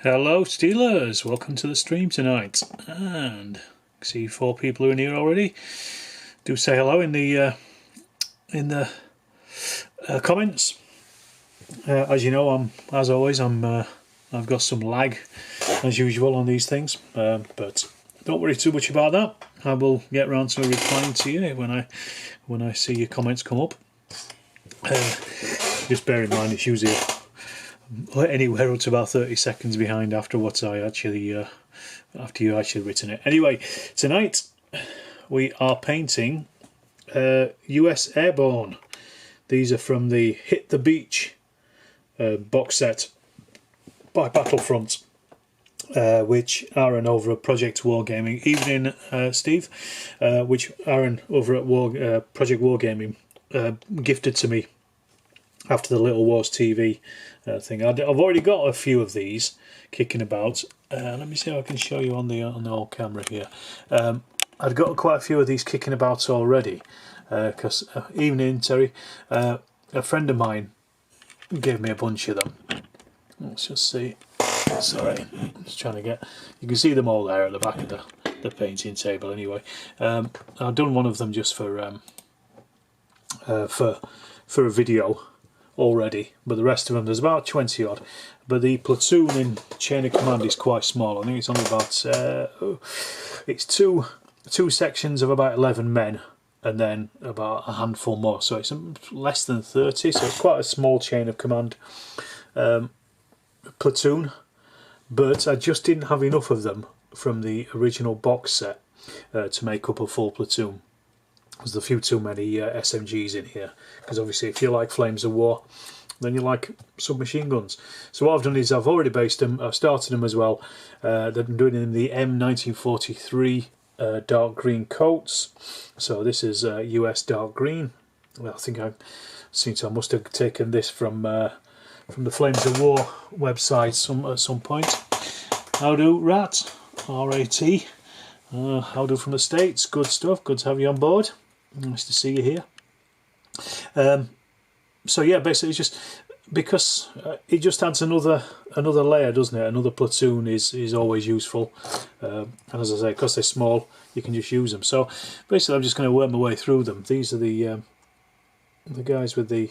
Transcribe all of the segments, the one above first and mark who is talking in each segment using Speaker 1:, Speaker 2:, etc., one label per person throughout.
Speaker 1: Hello Steelers, welcome to the stream tonight, and I see 4 people who are in here already. Do say hello in the comments. As you know, I've got some lag as usual on these things, but don't worry too much about that. I will get round to replying to you when I see your comments come up. Just bear in mind it's usually anywhere up to about 30 seconds behind after what I actually after you actually written it. Anyway, tonight we are painting US Airborne. These are from the Hit the Beach box set by Battlefront, which Aaron over at Project Wargaming, evening Steve, which Aaron over at Project Wargaming gifted to me after the Little Wars TV thing. I've already got a few of these kicking about. Let me see if I can show you on the old camera here. I've got quite a few of these kicking about already, because evening Terry, a friend of mine gave me a bunch of them. Let's just see. Sorry, I'm just trying to get. You can see them all there at the back of the painting table. Anyway, I've done one of them just for a video already, but the rest of them, there's about 20 odd, but the platoon in chain of command is quite small. I think it's only about it's two sections of about 11 men and then about a handful more, so it's less than 30, so it's quite a small chain of command platoon, but I just didn't have enough of them from the original box set to make up a full platoon. There's a few too many SMGs in here, because obviously if you like Flames of War, then you like submachine guns. So what I've done is I've already based them, I've started them as well. I'm doing it in the M1943 dark green coats. So this is US dark green. Well, I think I must have taken this from the Flames of War website at some point. How do Rat? R-A-T. How do from the States? Good stuff. Good to have you on board. Nice to see you here. So yeah, basically it's just because it just adds another layer, doesn't it? Another platoon is always useful, and as I say, because they're small, you can just use them. So basically, I'm just going to work my way through them. These are the guys with the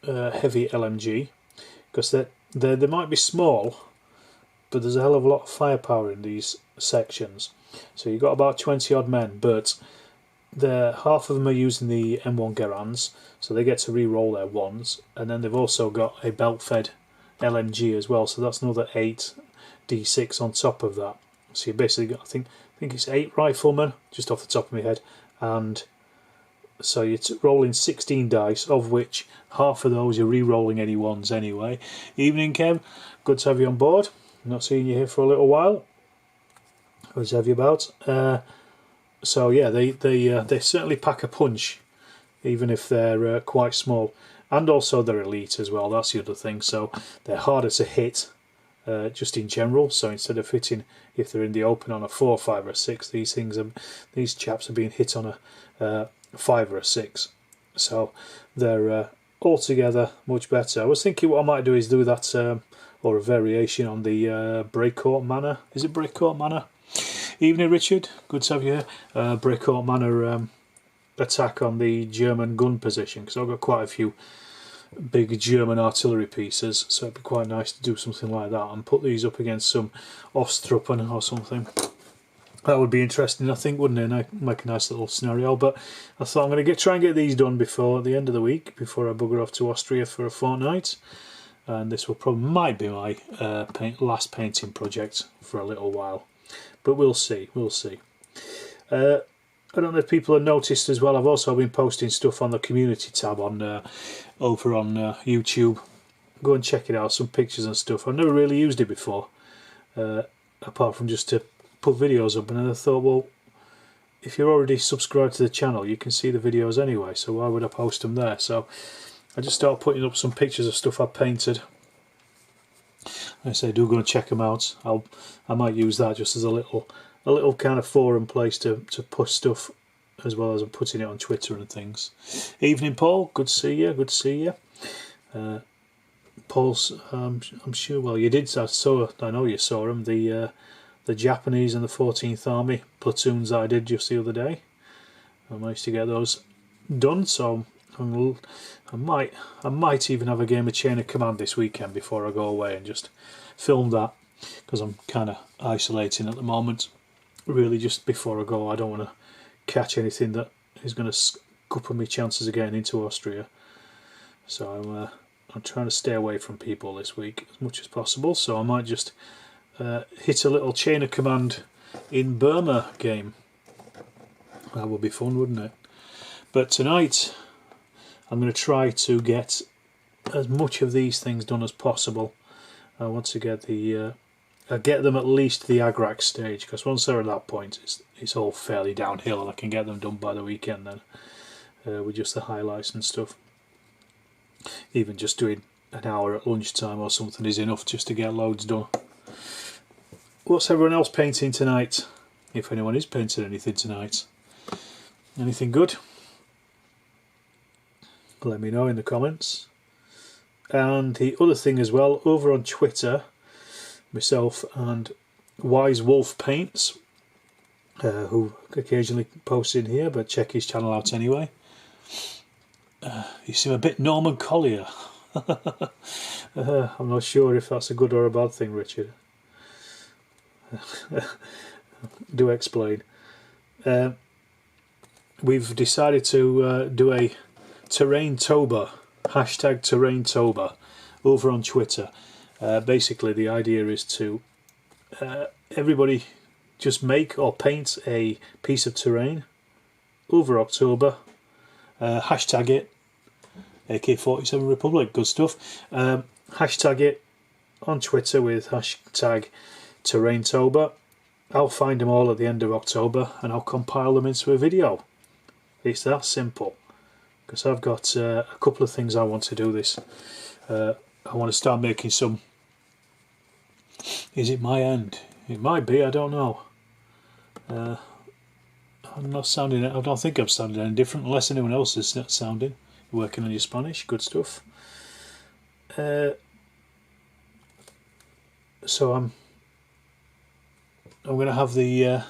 Speaker 1: heavy LMG, because they might be small, but there's a hell of a lot of firepower in these sections. So you've got about 20 odd men, but half of them are using the M1 Garands, so they get to re-roll their ones, and then they've also got a belt-fed LMG as well, so that's another 8 D6 on top of that. So you basically got, I think it's 8 riflemen, just off the top of my head, and so you're rolling 16 dice, of which half of those you're re-rolling any ones anyway. Evening Kev, good to have you on board. Not seeing you here for a little while. Good to have you about. So yeah, they certainly pack a punch, even if they're quite small, and also they're elite as well. That's the other thing. So they're harder to hit, just in general. So instead of hitting, if they're in the open on a 4, 5, or 6, these chaps are being hit on a 5 or a 6. So they're altogether much better. I was thinking what I might do is do that, or a variation on the Breakcourt Manor. Is it Breakcourt Manor? Evening Richard, good to have you here. Breakcourt Manor attack on the German gun position, because I've got quite a few big German artillery pieces, so it'd be quite nice to do something like that and put these up against some Ostruppen or something. That would be interesting, I think, wouldn't it? And make a nice little scenario. But I thought I'm going to try and get these done before the end of the week, before I bugger off to Austria for a fortnight. And this might be my last painting project for a little while. But we'll see, we'll see. I don't know if people have noticed as well, I've also been posting stuff on the community tab on over on YouTube. Go and check it out, some pictures and stuff. I've never really used it before, apart from just to put videos up, and then I thought, well, if you're already subscribed to the channel, you can see the videos anyway, so why would I post them there? So I just started putting up some pictures of stuff I've painted. Like I say, do go and check them out. I might use that just as a little kind of forum place to push stuff, as well as I'm putting it on Twitter and things. Evening Paul, good to see you, good to see you. Paul's, I'm sure. Well, you did. I know you saw them. The Japanese and the 14th Army platoons that I did just the other day. I managed to get those done. So I might even have a game of Chain of Command this weekend before I go away and just film that, because I'm kind of isolating at the moment. Really, just before I go, I don't want to catch anything that is going to scupper my chances of getting into Austria. So I'm trying to stay away from people this week as much as possible. So I might just hit a little Chain of Command in Burma game. That would be fun, wouldn't it? But tonight I'm going to try to get as much of these things done as possible. I want to get get them at least the Agrax stage, because once they're at that point, it's all fairly downhill, and I can get them done by the weekend then, with just the highlights and stuff. Even just doing an hour at lunchtime or something is enough just to get loads done. What's everyone else painting tonight? If anyone is painting anything tonight. Anything good? Let me know in the comments. And the other thing as well, over on Twitter, myself and Wise Wolf Paints, who occasionally posts in here, but check his channel out anyway. You seem a bit Norman Collier. I'm not sure if that's a good or a bad thing, Richard. Do explain. We've decided to do a Terraintober, hashtag Terraintober, over on Twitter. Basically the idea is to everybody just make or paint a piece of terrain over October, hashtag it AK-47 Republic, good stuff. Hashtag it on Twitter with hashtag Terraintober. I'll find them all at the end of October and I'll compile them into a video. It's that simple, because I've got a couple of things I want to do this. I want to start making some. Is it my end? It might be, I don't know. I'm not sounding, I don't think I'm sounding any different unless anyone else is sounding. Working on your Spanish, good stuff. So I'm going to have the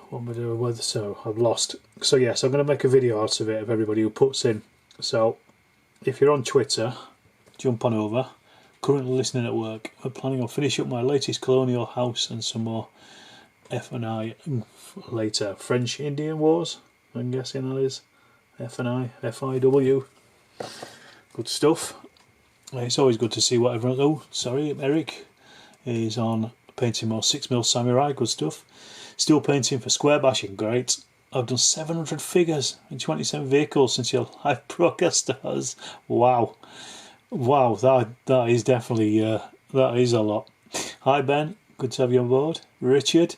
Speaker 1: what am I doing with? So I've lost. So yes, I'm going to make a video out of it of everybody who puts in. So if you're on Twitter, jump on over. Currently listening at work. I'm planning on finishing up my latest colonial house and some more F&I later. French Indian Wars, I'm guessing that is. F&I, F-I-W. Good stuff. It's always good to see what everyone... Oh, sorry, Eric is on painting more 6mm Samurai, good stuff. Still painting for square bashing, great. I've done 700 figures and 27 vehicles since your live broadcast stars. Wow. Wow, that is definitely, that is a lot. Hi Ben, good to have you on board. Richard,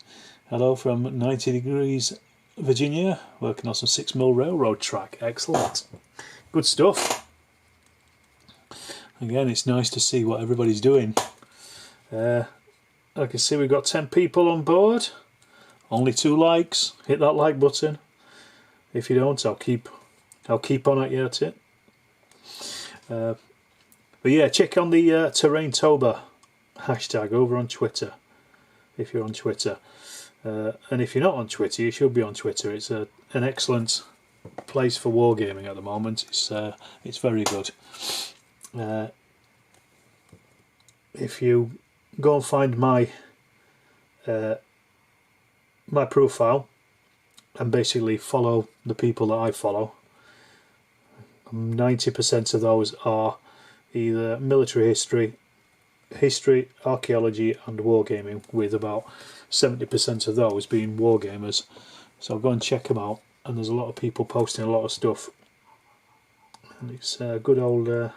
Speaker 1: hello from 90 degrees Virginia, working on some 6mm railroad track, excellent. Good stuff. Again, it's nice to see what everybody's doing. I can see we've got 10 people on board. Only 2 likes. Hit that like button. If you don't, I'll keep on at you at it. But yeah, check on the Terraintober hashtag over on Twitter, if you're on Twitter. And if you're not on Twitter, you should be on Twitter. It's an excellent place for wargaming at the moment. It's very good. If you go and find my my profile and basically follow the people that I follow, 90% of those are either military history, archaeology and wargaming, with about 70% of those being wargamers. So go and check them out, and there's a lot of people posting a lot of stuff, and it's a good old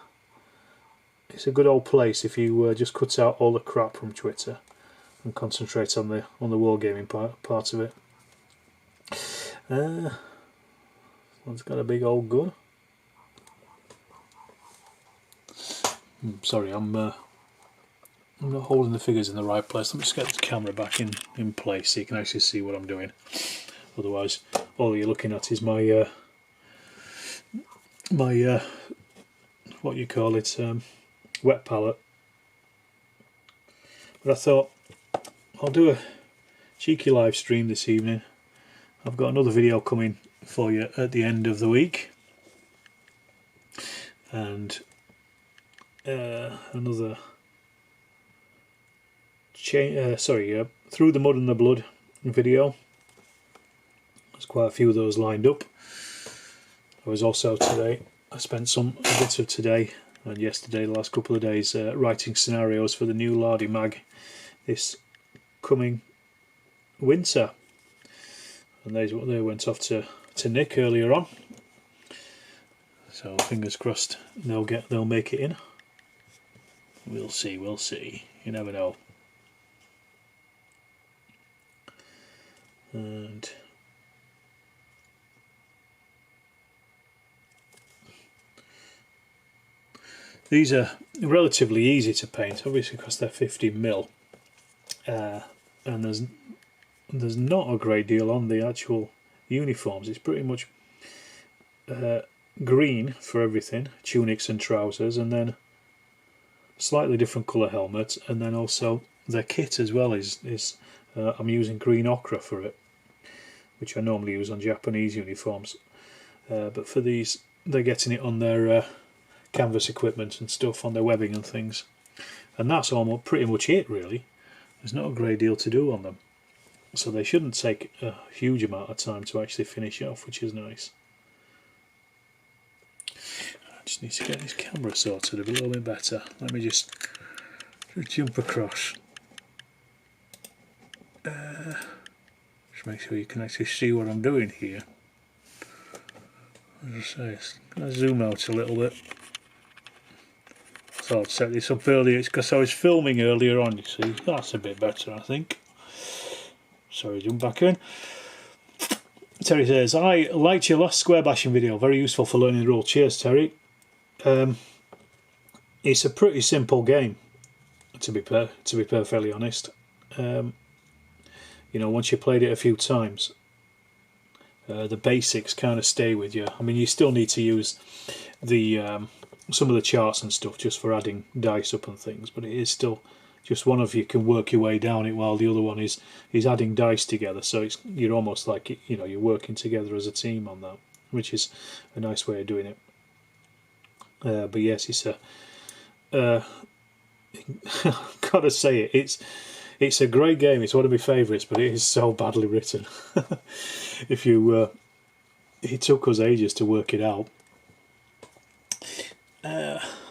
Speaker 1: place if you just cut out all the crap from Twitter and concentrate on the wargaming part of it. One's got a big old gun. Sorry, I'm not holding the figures in the right place. Let me just get the camera back in place so you can actually see what I'm doing. Otherwise, all you're looking at is my what what you call it, wet palette. But I thought I'll do a cheeky live stream this evening. I've got another video coming for you at the end of the week, and another Through the Mud and the Blood video. There's quite a few of those lined up. I was also today, I spent a bit of today and yesterday, the last couple of days, writing scenarios for the new Lardy Mag this coming winter, and they went off to Nick earlier on, so fingers crossed they'll make it in. We'll see, you never know. And these are relatively easy to paint, obviously because they're 50mm, and there's not a great deal on the actual uniforms. It's pretty much green for everything, tunics and trousers, and then slightly different colour helmet, and then also their kit as well is I'm using green ochre for it, which I normally use on Japanese uniforms, but for these they're getting it on their canvas equipment and stuff, on their webbing and things, and that's almost pretty much it really. There's not a great deal to do on them, so they shouldn't take a huge amount of time to actually finish off, which is nice. I just need to get this camera sorted a little bit better. Let me just jump across. Just make sure you can actually see what I'm doing here. As I say, I'll zoom out a little bit. So I'd set this up earlier, it's because I was filming earlier on, you see. That's a bit better, I think. Sorry, jump back in. Terry says, I liked your last square bashing video, very useful for learning the rule. Cheers, Terry. It's a pretty simple game, to be perfectly honest. You know, once you've played it a few times, the basics kind of stay with you. I mean, you still need to use the some of the charts and stuff just for adding dice up and things, but it is still just one of you can work your way down it while the other one is adding dice together. So you're almost like, you know, you're working together as a team on that, which is a nice way of doing it. But yes, it's gotta say it's a great game. It's one of my favourites, but it is so badly written. It took us ages to work it out.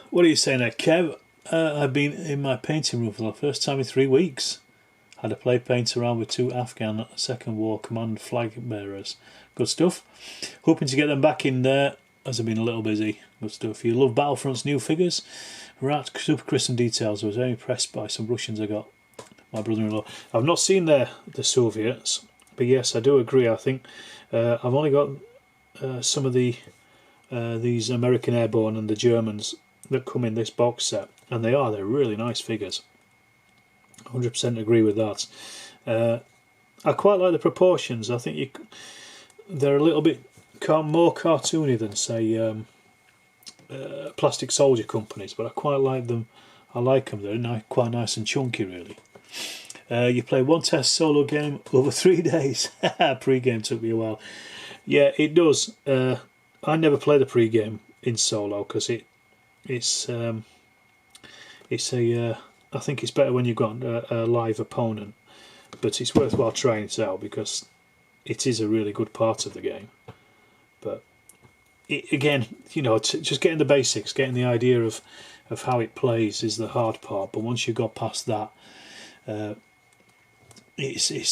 Speaker 1: What are you saying there, Kev? I've been in my painting room for the first time in 3 weeks. Had a play paint around with 2 Afghan Second War Command flag bearers. Good stuff. Hoping to get them back in there, as I've been a little busy. Good stuff. You love Battlefront's new figures? Right, super crisp and details. I was very impressed by some Russians I got. My brother-in-law. I've not seen the Soviets, but yes, I do agree. I think I've only got some of these American Airborne and the Germans that come in this box set, and they're really nice figures. 100% agree with that. I quite like the proportions. I think they're a little bit more cartoony than, say, plastic soldier companies, but I quite like them. I like them. They're quite nice and chunky, really. You play one test solo game over 3 days. Pre-game took me a while. Yeah, it does. I never play the pre-game in solo because I think it's better when you've got a live opponent, but it's worthwhile trying it out because it is a really good part of the game. But again, you know, just getting the basics, getting the idea of how it plays is the hard part. But once you've got past that, it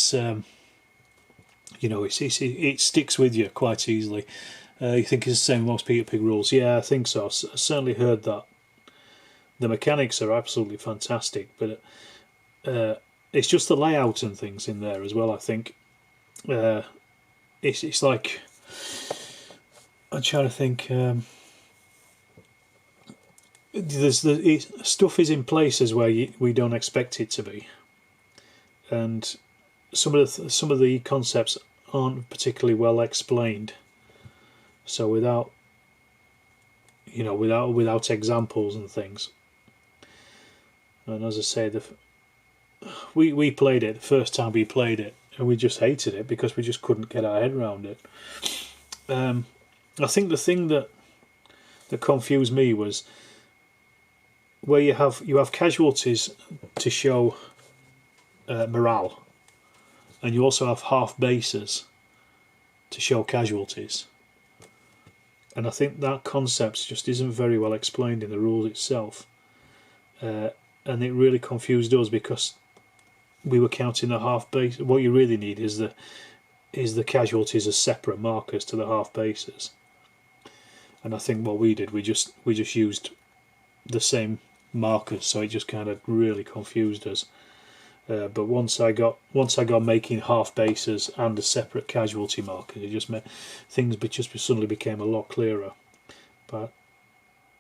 Speaker 1: sticks with you quite easily. You think it's the same with most Peter Pig rules? Yeah, I think so. I certainly heard that. The mechanics are absolutely fantastic, but it's just the layout and things in there as well. I think it's like, I'm trying to think. Stuff is in places where we don't expect it to be, and some of the concepts aren't particularly well explained. So without you know, without examples and things. And as I say, we played it the first time we played it, and we just hated it because we just couldn't get our head around it. I think the thing that confused me was where you have casualties to show morale, and you also have half bases to show casualties. And I think that concept just isn't very well explained in the rules itself, and it really confused us because we were counting the half base. What you really need is the casualties as separate markers to the half bases. And I think what we did, we just used the same markers, so it just kind of really confused us. But once I got making half bases and a separate casualty marker, it just made things suddenly became a lot clearer. But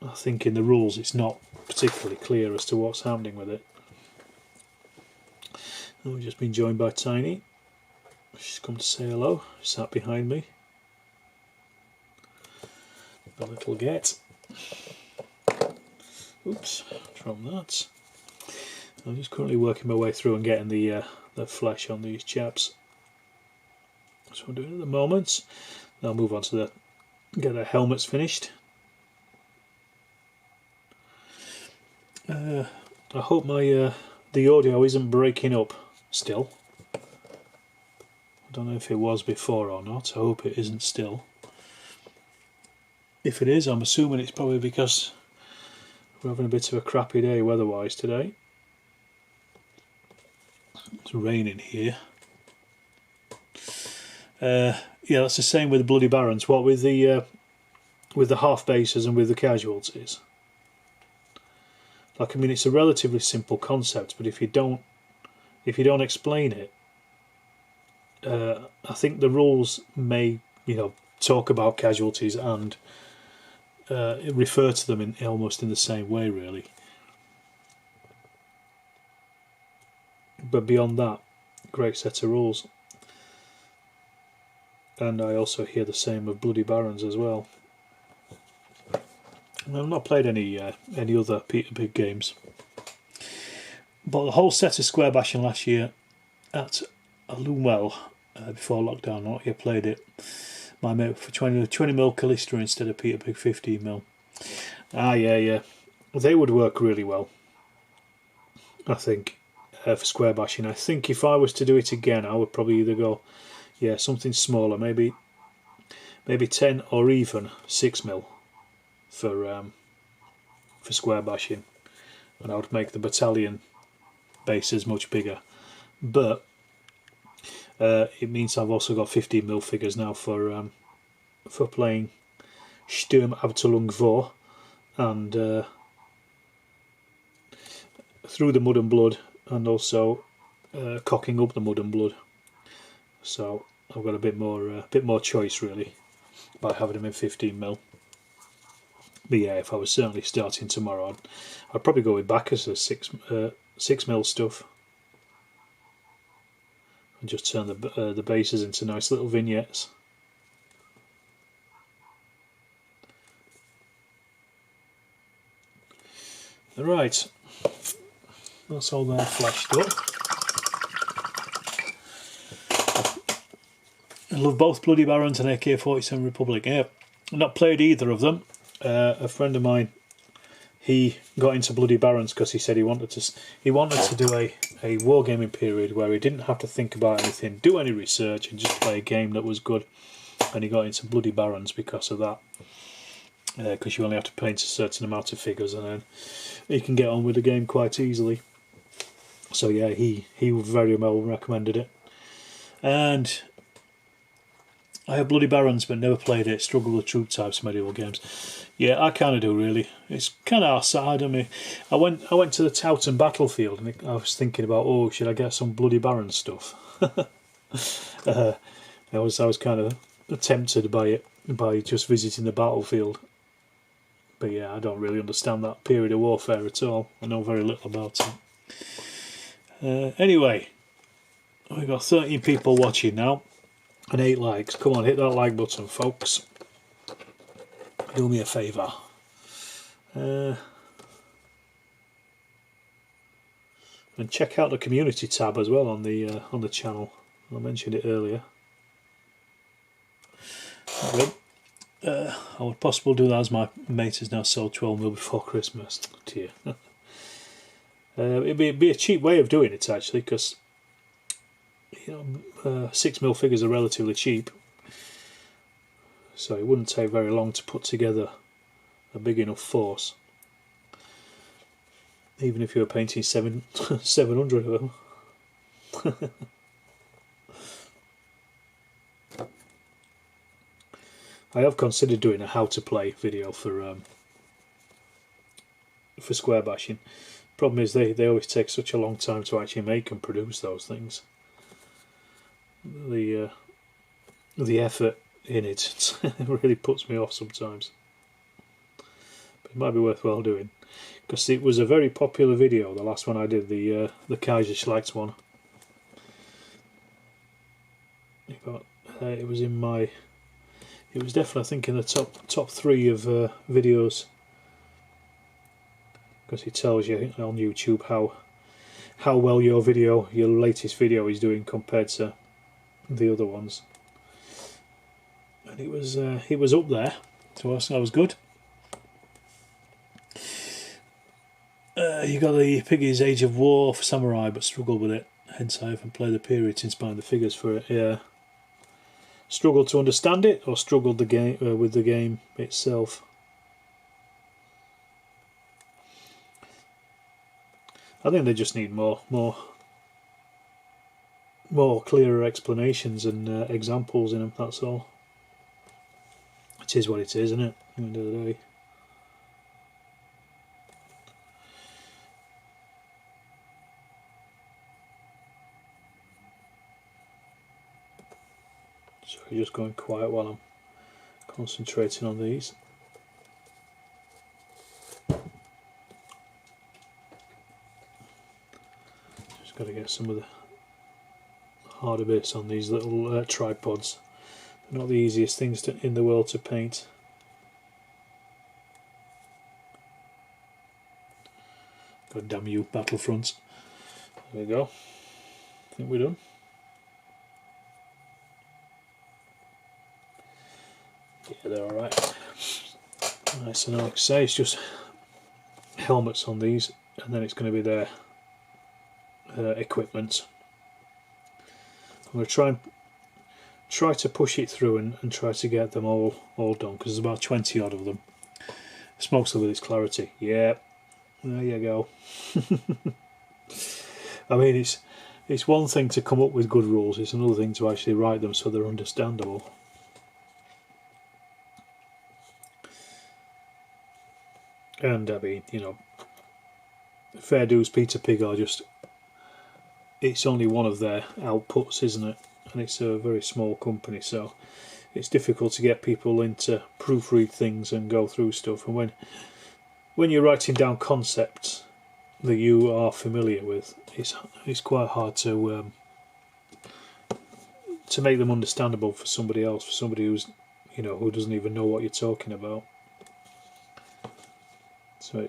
Speaker 1: I think in the rules it's not particularly clear as to what's happening with it. And we've just been joined by Tiny. She's come to say hello. Sat behind me. A little get. Oops, from that. I'm just currently working my way through and getting the flesh on these chaps. That's what I'm doing at the moment. Then I'll move on to get their helmets finished. I hope my the audio isn't breaking up still. I don't know if it was before or not. I hope it isn't still. If it is, I'm assuming it's probably because we're having a bit of a crappy day weather-wise today. It's raining here. Yeah, that's the same with the Bloody Barons. What with the half bases and with the casualties? Like, I mean, it's a relatively simple concept, but if you don't explain it, I think the rules may, you know, talk about casualties and refer to them in almost in the same way, really. But beyond that, great set of rules. And I also hear the same of Bloody Barons as well. I've not played any other Peter Pig games, but the whole set of square bashing last year at Loomwell before lockdown. Not yet played it. My mate for 20mm Callista instead of Peter Pig 15mm. Yeah. They would work really well, I think, for square bashing. I think if I was to do it again, I would probably either go, yeah, something smaller, maybe 10 or even 6mm for square bashing, and I would make the battalion bases much bigger. But it means I've also got 15mm figures now for playing Sturmabteilung vor and through the Mud and Blood, and also cocking up the Mud and Blood. So I've got a bit more choice really by having them in 15mm. But yeah, if I was certainly starting tomorrow, I'd probably go with backers as 6mm stuff, and just turn the bases into nice little vignettes. Right, that's all there flashed up. I love both Bloody Barons and AK-47 Republic. Yeah, I've not played either of them. A friend of mine, he got into Bloody Barons because he said he wanted to do a wargaming period where he didn't have to think about anything, do any research, and just play a game that was good. And he got into Bloody Barons because of that, because you only have to paint a certain amount of figures and then you can get on with the game quite easily. So yeah, he very well recommended it. And I have Bloody Barons but never played it. Struggle with troop types medieval games. Yeah, I kind of do really. It's kind of outside of me. I went to the Towton battlefield and I was thinking about, oh, should I get some Bloody Baron stuff? I was kind of tempted by it, by just visiting the battlefield. But yeah, I don't really understand that period of warfare at all. I know very little about it. Anyway, we've got 13 people watching now and 8 likes. Come on, hit that like button, folks. Do me a favour. And check out the community tab as well on the channel. I mentioned it earlier. I would possibly do that as my mate has now sold 12mm before Christmas. Dear. It'd be a cheap way of doing it actually, because 6mm figures are relatively cheap, so it wouldn't take very long to put together a big enough force, even if you were painting 700 of them. I have considered doing a how to play video for square bashing. Problem is they always take such a long time to actually make and produce those things. The effort in it really puts me off sometimes. But it might be worthwhile doing, because it was a very popular video, the last one I did, the Kaiserschlacht one. It was in my... It was definitely, I think, in the top 3 of videos, because it tells you on YouTube how well your latest video is doing compared to the other ones. And it was up there, so that was good. You got the Piggy's Age of War for Samurai, but struggled with it. Hence, I haven't played the period since buying the figures for it. Yeah. Struggled to understand it, or struggled the game with the game itself. I think they just need more clearer explanations and examples in them. That's all. It is what it is, isn't it? At the end of the day. So you're just going quiet while I'm concentrating on these. Just got to get some of the harder bits on these little tripods. They're not the easiest things in the world to paint. God damn you, Battlefronts. There we go. I think we're done. Yeah, they're alright. Right, so now, like I say, it's just helmets on these, and then it's going to be their equipment. I'm going to try to push it through and try to get them all done, because there's about 20 odd of them. Smokes with its clarity. Yeah, there you go. I mean, it's one thing to come up with good rules, it's another thing to actually write them so they're understandable. And I mean, fair dues, Peter Pig are just... It's only one of their outputs, isn't it? And it's a very small company, so it's difficult to get people in to proofread things and go through stuff. And when you're writing down concepts that you are familiar with, it's quite hard to make them understandable for somebody else, for somebody who's who doesn't even know what you're talking about. So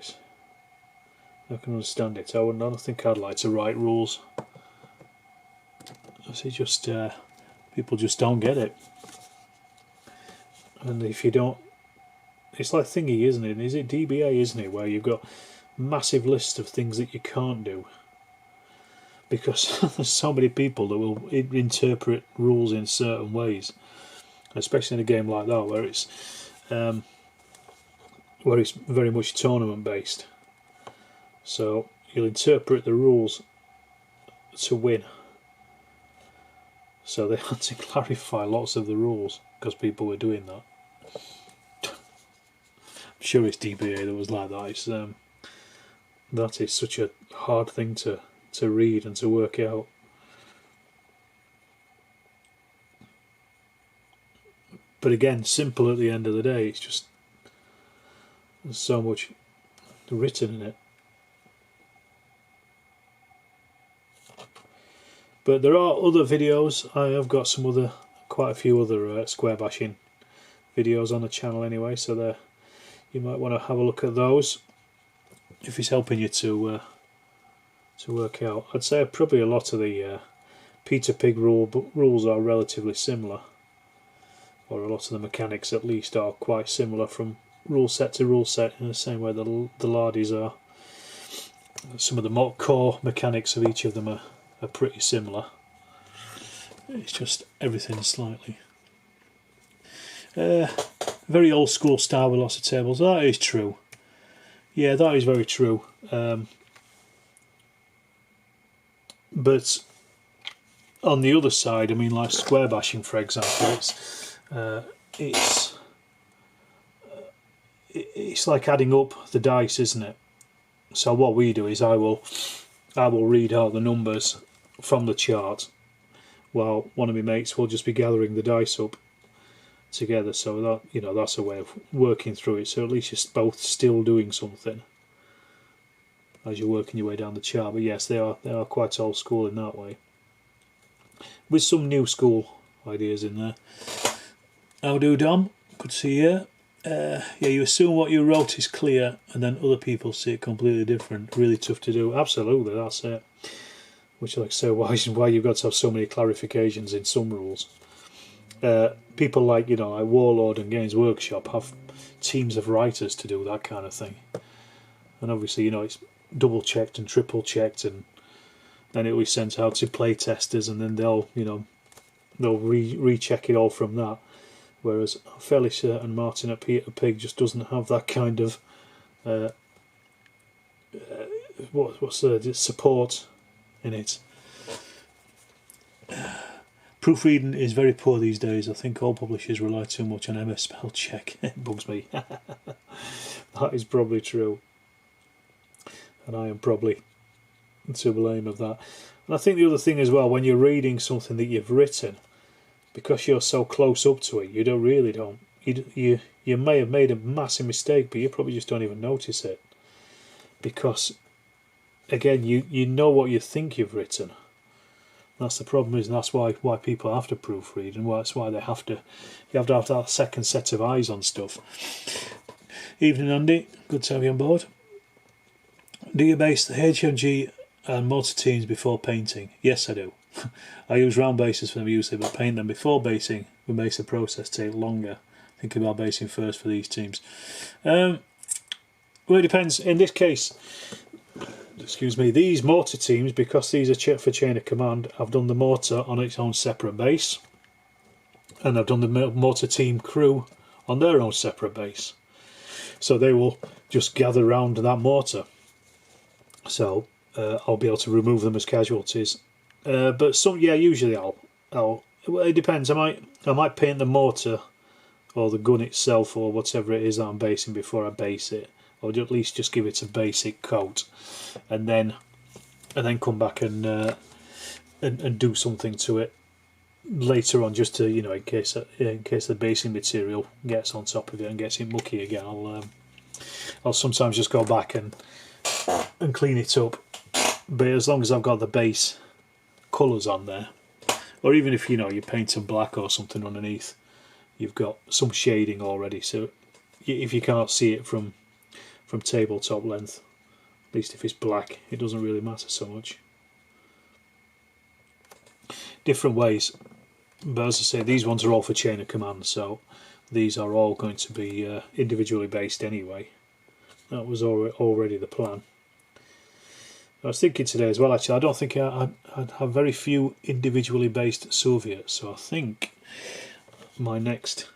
Speaker 1: I can understand it. I don't think I'd like to write rules. It's just people just don't get it, and if you don't, it's like thingy, isn't it? Is it DBA, isn't it, where you've got massive lists of things that you can't do because there's so many people that will interpret rules in certain ways, especially in a game like that where it's very much tournament based. So you'll interpret the rules to win. So they had to clarify lots of the rules because people were doing that. I'm sure it's DBA that was like that. That is such a hard thing to read and to work out. But again, simple at the end of the day. It's just there's so much written in it. But there are other videos. I have got quite a few other square bashing videos on the channel anyway, so you might want to have a look at those if it's helping you to work out. I'd say probably a lot of the Peter Pig rules are relatively similar, or a lot of the mechanics at least are quite similar from rule set to rule set, in the same way that the Lardies are. Some of the more core mechanics of each of them are pretty similar. It's just everything slightly. Very old school style with lots of tables. That is true. Yeah, that is very true. But on the other side, I mean, like square bashing, for example, it's like adding up the dice, isn't it? So what we do is I will read out the numbers from the chart, while one of my mates will just be gathering the dice up together. So that, you know, that's a way of working through it. So at least you're both still doing something as you're working your way down the chart. But yes, they are quite old school in that way, with some new school ideas in there. How do, Dom? Good to see you. Yeah, you assume what you wrote is clear, and then other people see it completely different. Really tough to do. Absolutely, that's it. Which, like I say, why you've got to have so many clarifications in some rules. People like, you know, like Warlord and Games Workshop have teams of writers to do that kind of thing, and obviously, you know, it's double checked and triple checked, and then it was sent out to play testers, and then they'll recheck it all from that. Whereas I'm fairly certain Martin at Peter Pig just doesn't have that kind of what's the support in it. Proofreading is very poor these days. I think all publishers rely too much on MS spell check. It bugs me. That is probably true, and I am probably to blame of that. And I think the other thing as well, when you're reading something that you've written, because you're so close up to it, you may have made a massive mistake, but you probably just don't even notice it, because again, you know what you think you've written. That's the problem, and that's why people have to proofread, and that's why you have to have that second set of eyes on stuff. Evening, Andy, good to have you on board. Do you base the HMG and mortar teams before painting? Yes, I do. I use round bases for them usually, but paint them before basing would make the process take longer. Thinking about basing first for these teams. Well, it depends. In this case, excuse me, these mortar teams, because these are for chain of command, I've done the mortar on its own separate base, and I've done the mortar team crew on their own separate base. So they will just gather round that mortar. So I'll be able to remove them as casualties. But some, yeah, usually I'll. Well, it depends. I might paint the mortar or the gun itself or whatever it is that I'm basing before I base it, or at least just give it a basic coat, and then come back and do something to it later on, just to, you know, in case the basing material gets on top of it and gets it mucky again. I'll sometimes just go back and clean it up. But as long as I've got the base colours on there, or even if, you know, you paint them black or something underneath, you've got some shading already, so if you can't see it from tabletop length, at least if it's black, it doesn't really matter so much. Different ways, but as I say, these ones are all for chain of command, so these are all going to be individually based anyway. That was already the plan. I was thinking today as well, actually, I don't think I'd have very few individually based Soviets, so I think my next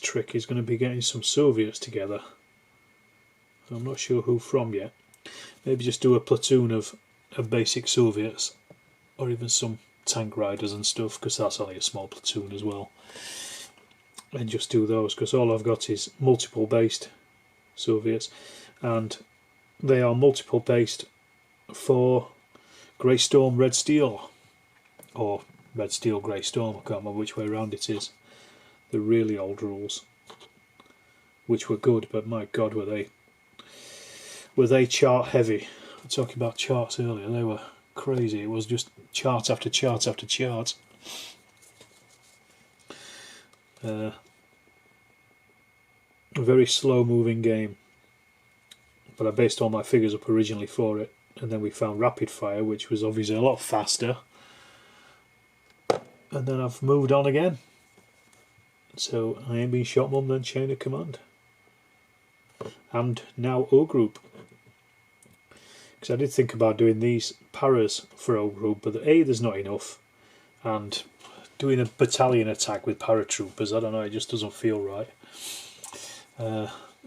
Speaker 1: trick is going to be getting some Soviets together. I'm not sure who from yet. Maybe just do a platoon of basic Soviets, or even some tank riders and stuff, because that's only a small platoon as well. And just do those, because all I've got is multiple based Soviets, and they are multiple based for Grey Storm Red Steel, or Red Steel Grey Storm. I can't remember which way around it is. The really old rules, which were good, but my God, were they chart heavy. I was talking about charts earlier. They were crazy. It was just chart after chart after chart. a very slow moving game, but I based all my figures up originally for it, and then we found Rapid Fire, which was obviously a lot faster, and then I've moved on again. So I ain't been Shot Mum, then Chain of Command, and now O Group. Because I did think about doing these paras for O Group, but A, there's not enough, and doing a battalion attack with paratroopers, I don't know, it just doesn't feel right.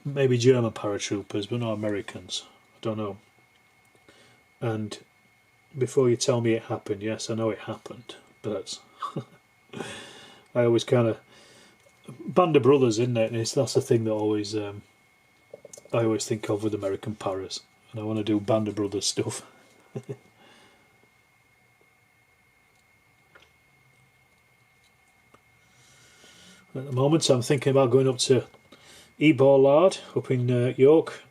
Speaker 1: Maybe German paratroopers, but not Americans. I don't know. And before you tell me it happened, yes, I know it happened, but I always kind of Band of Brothers, isn't it? And that's the thing that always I always think of with American paras, and I want to do Band of Brothers stuff. At the moment, I'm thinking about going up to Eborlard up in York.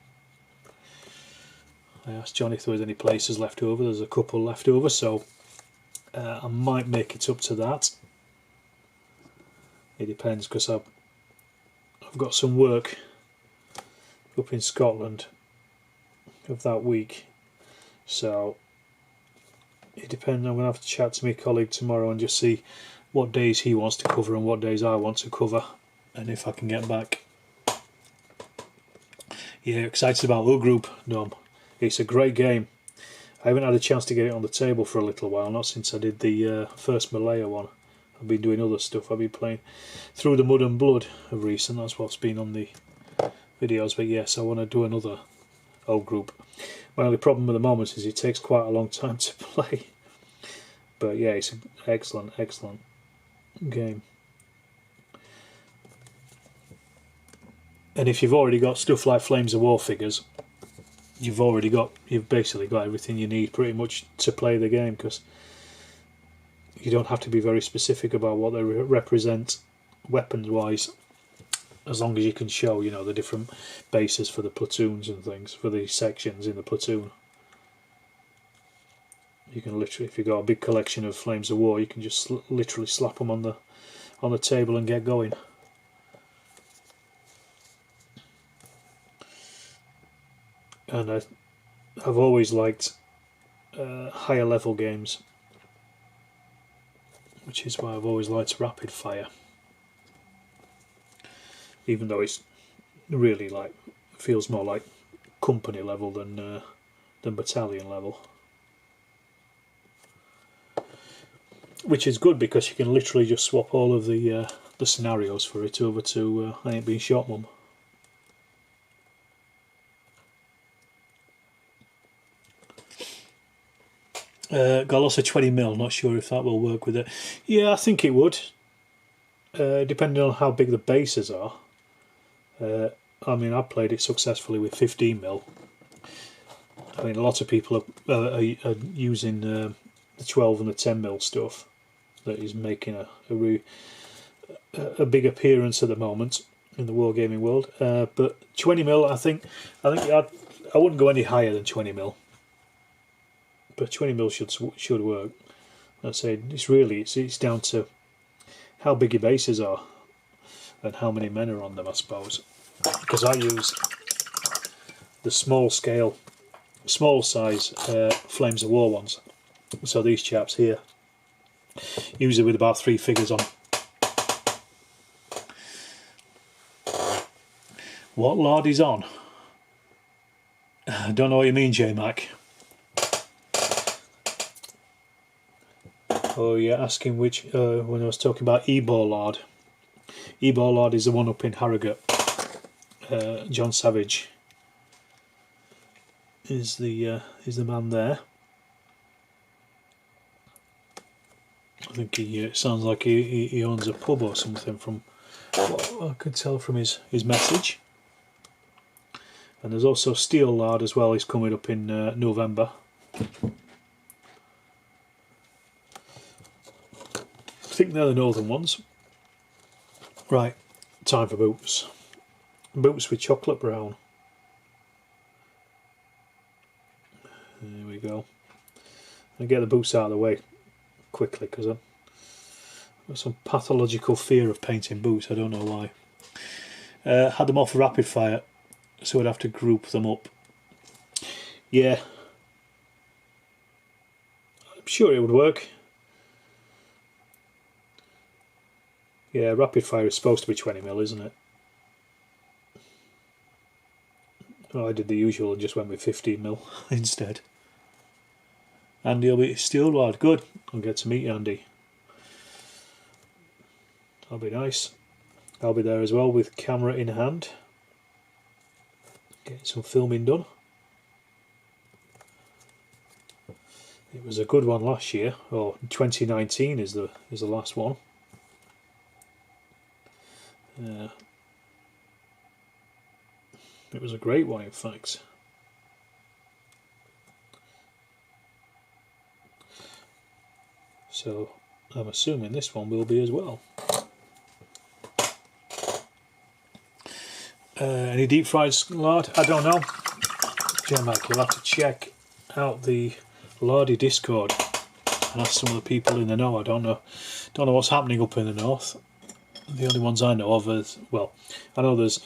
Speaker 1: I asked John if there was any places left over. There's a couple left over, so I might make it up to that. It depends, because I've got some work up in Scotland of that week, so it depends. I'm going to have to chat to my colleague tomorrow and just see what days he wants to cover and what days I want to cover, and if I can get back. Yeah, excited about O Group, Dom. It's a great game. I haven't had a chance to get it on the table for a little while, not since I did the first Malaya one. I've been doing other stuff. I've been playing Through the Mud and Blood of recent, that's what's been on the videos, but yes, I want to do another O Group. My only problem at the moment is it takes quite a long time to play. But yeah, it's an excellent, excellent game. And if you've already got stuff like Flames of War figures, you've basically got everything you need pretty much to play the game, because you don't have to be very specific about what they represent weapons wise, as long as you can show, you know, the different bases for the platoons and things, for the sections in the platoon. You can literally, if you've got a big collection of Flames of War, you can just literally slap them on the table and get going. And I've always liked higher level games, which is why I've always liked Rapid Fire, even though it's really feels more like company level than battalion level, which is good because you can literally just swap all of the scenarios for it over to I Ain't Been Shot Mum. Got lots of 20mm, not sure if that will work with it. Yeah, I think it would, depending on how big the bases are. I mean, I played it successfully with 15mm. I mean, a lot of people are using the 12 and the 10mm stuff that is making a big appearance at the moment in the wargaming world. But 20mm, I think I wouldn't go any higher than 20mm. But 20mm should work. I say it's down to how big your bases are and how many men are on them, I suppose. Because I use the small size Flames of War ones. So these chaps here, usually with about 3 figures on. What lard is on? I don't know what you mean, J-Mac. Oh, you're asking which, when I was talking about Eborlard. Eborlard is the one up in Harrogate. John Savage is the man there. I think he sounds like he owns a pub or something, from what I could tell from his message. And there's also Steel Lard as well, he's coming up in November. I think they're the northern ones. Right, time for boots. Boots with chocolate brown. There we go. I'll get the boots out of the way quickly because I've got some pathological fear of painting boots, I don't know why. Had them all for rapid fire, so I'd have to group them up. Yeah, I'm sure it would work. Yeah, rapid fire is supposed to be 20mm, isn't it? Oh, I did the usual and just went with 15mm instead. Andy will be still lad. Good. I'll get to meet Andy. That'll be nice. I'll be there as well with camera in hand. Getting some filming done. It was a good one last year. Oh, 2019 is the last one. It was a great one, in fact. So I'm assuming this one will be as well. Any deep fried lard? I don't know. J-Mac, you'll have to check out the Lardy Discord and ask some of the people in the know. I don't know what's happening up in the north. The only ones I know of is, well, I know there's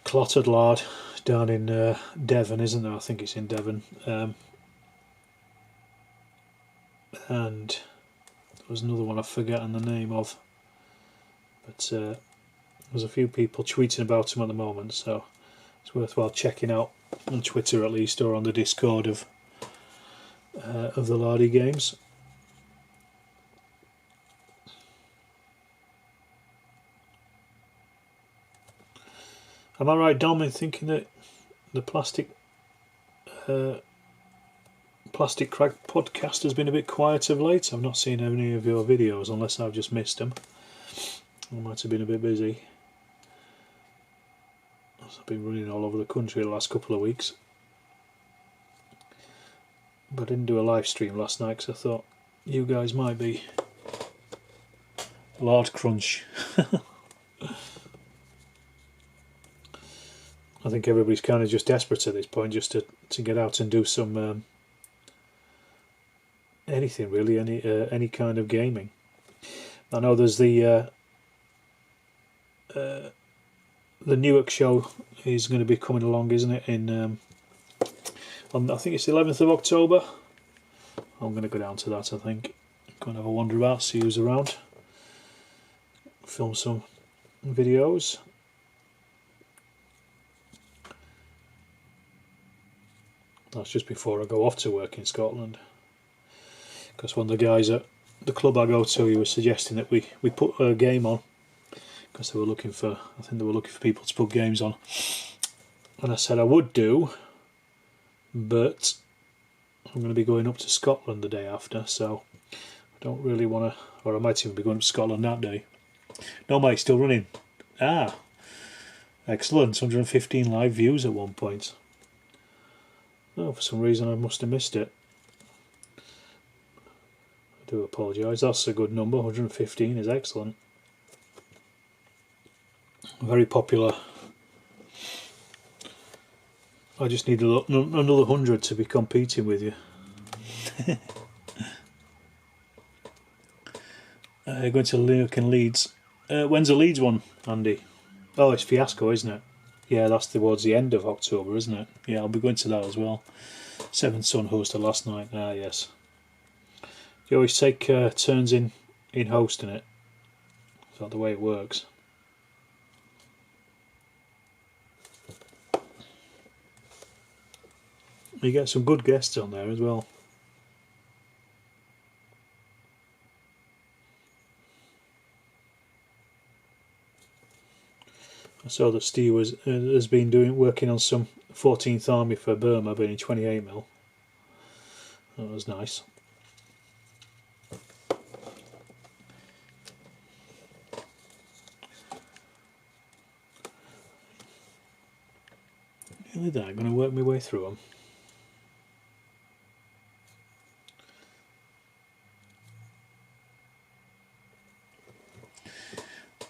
Speaker 1: clotted lard down in Devon, isn't there? I think it's in Devon. And there was another one I've forgotten the name of. But there's a few people tweeting about them at the moment, so it's worthwhile checking out on Twitter at least, or on the Discord of the Lardy games. Am I right, Dom, in thinking that the Plastic Crag podcast has been a bit quiet of late? I've not seen any of your videos unless I've just missed them. I might have been a bit busy. I've been running all over the country the last couple of weeks. But I didn't do a live stream last night because I thought you guys might be lard crunch. I think everybody's kind of just desperate at this point just to get out and do some anything really, any kind of gaming. I know there's the Newark show is going to be coming along, isn't it? On I think it's the 11th of October. I'm going to go down to that. I think go and have a wander about, see who's around, film some videos. That's just before I go off to work in Scotland, because one of the guys at the club I go to, he was suggesting that we put a game on, because they were looking for, I think they were looking for people to put games on, and I said I would do, but I'm going to be going up to Scotland the day after, so I don't really want to, or I might even be going to Scotland that day. No, mate, still running. Ah, excellent. 115 live views at one point. Oh, for some reason I must have missed it. I do apologise. That's a good number. 115 is excellent. Very popular. I just need another 100 to be competing with you. Going to Newark and Leeds. When's the Leeds one, Andy? Oh, it's Fiasco, isn't it? Yeah, that's towards the end of October, isn't it? Yeah, I'll be going to that as well. Seven Sun hosted last night. Ah, yes. You always take turns in hosting it. Is that the way it works? You get some good guests on there as well. I saw that Steve has been working on some 14th Army for Burma, being 28mm. That was nice. Nearly there. I'm going to work my way through them.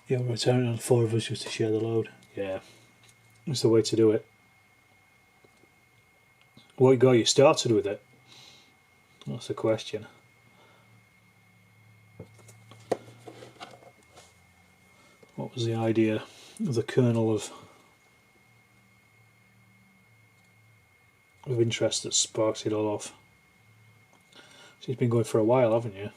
Speaker 1: Yeah, we're returning on 4 of us just to share the load. Yeah, that's the way to do it. What got you started with it? That's the question. What was the idea the kernel of interest that sparks it all off. So you've been going for a while, haven't you?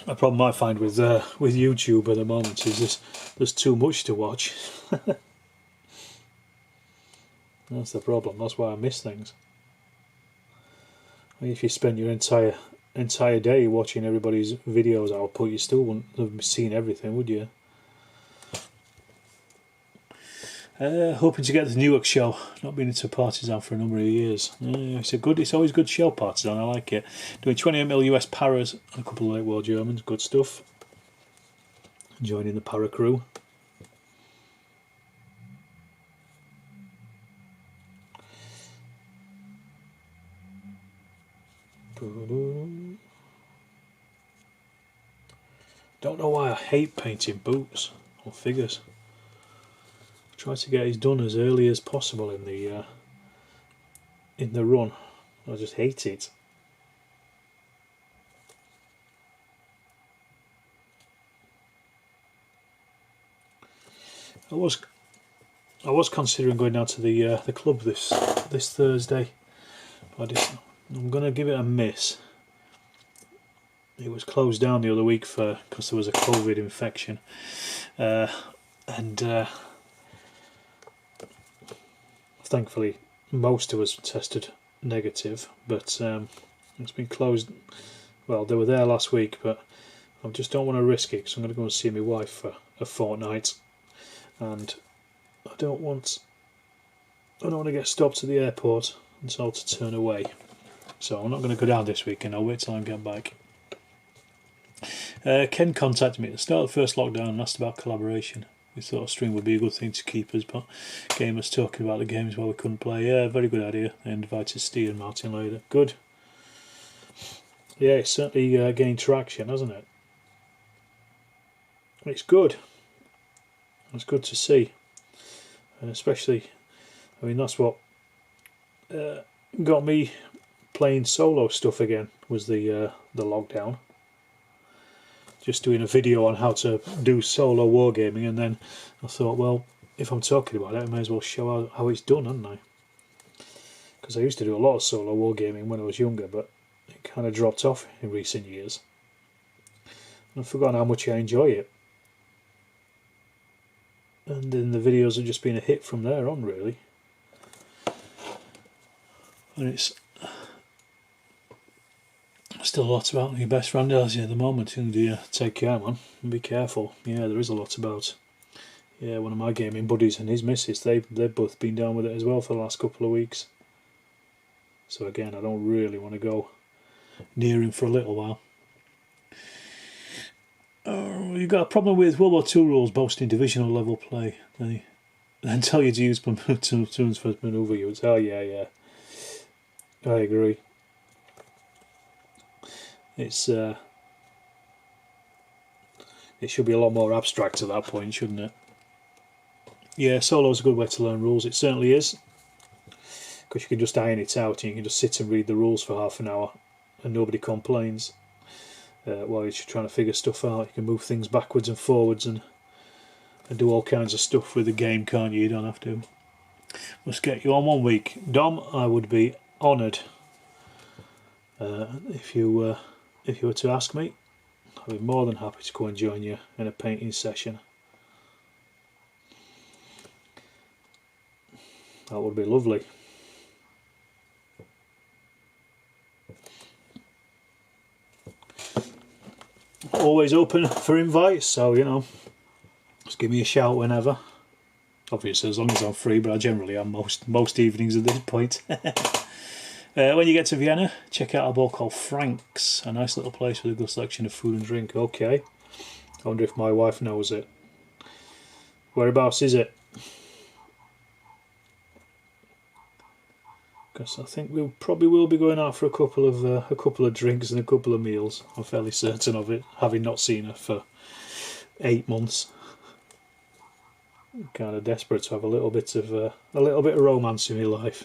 Speaker 1: A problem I find with YouTube at the moment is there's too much to watch. That's the problem. That's why I miss things. If you spend your entire day watching everybody's videos output, you still wouldn't have seen everything, would you? Hoping to get to the Newark show. Not been into Partisan for a number of years. It's always good show, Partisan. I like it. Doing 28mm US paras and a couple of late war Germans. Good stuff. Joining the para crew. Don't know why I hate painting boots or figures. Try to get it done as early as possible in the run. I just hate it. I was considering going down to the club this Thursday, but I'm going to give it a miss. It was closed down the other week because there was a COVID infection, and thankfully most of us tested negative, but it's been closed. Well, they were there last week, but I just don't want to risk it because I'm going to go and see my wife for a fortnight, and I don't want to get stopped at the airport and told to turn away. So I'm not going to go down this weekend. I'll wait till I get back. Ken contacted me at the start of the first lockdown and asked about collaboration. We thought a stream would be a good thing to keep us, but gamers talking about the games while we couldn't play. Yeah, very good idea. They invited Steve and Martin later. Good. Yeah, it's certainly gained traction, hasn't it? It's good. It's good to see. And especially, I mean, that's what got me playing solo stuff again, was the lockdown. Just doing a video on how to do solo wargaming, and then I thought, well, if I'm talking about it, I may as well show how it's done, hadn't I? Because I used to do a lot of solo wargaming when I was younger, but it kind of dropped off in recent years. And I've forgotten how much I enjoy it. And then the videos have just been a hit from there on, really. And it's still a lot about your best friend tells you at the moment, and take care, man, and be careful. Yeah, there is a lot about. Yeah, one of my gaming buddies and his missus, they've both been down with it as well for the last couple of weeks. So again, I don't really want to go near him for a little while. You've got a problem with World War II rules boasting divisional level play. They then tell you to use platoons for manoeuvre units. Oh yeah, I agree. It should be a lot more abstract at that point, shouldn't it? Yeah, solo is a good way to learn rules. It certainly is, because you can just iron it out and you can just sit and read the rules for half an hour and nobody complains. While you're trying to figure stuff out, you can move things backwards and forwards and do all kinds of stuff with the game, can't you? You don't have to. Let's get you on one week, Dom. I would be honoured if you were to ask me. I'd be more than happy to go and join you in a painting session. That would be lovely. Always open for invites, so you know, just give me a shout whenever. Obviously, as long as I'm free, but I generally am most evenings at this point. When you get to Vienna, check out a bar called Frank's, a nice little place with a good selection of food and drink. Okay, I wonder if my wife knows it. Whereabouts is it? Because I think we probably will be going out for a couple of drinks and a couple of meals. I'm fairly certain of it, having not seen her for 8 months. I'm kind of desperate to have a little bit of romance in my life.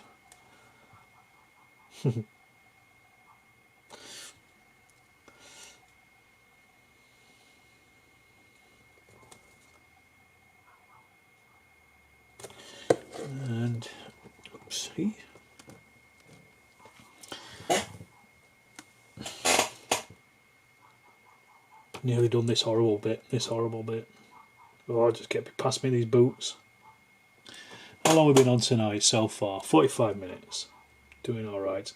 Speaker 1: See? Nearly done this horrible bit. Oh, just get past me these boots. How long have we been on tonight so far? 45 minutes. Doing alright.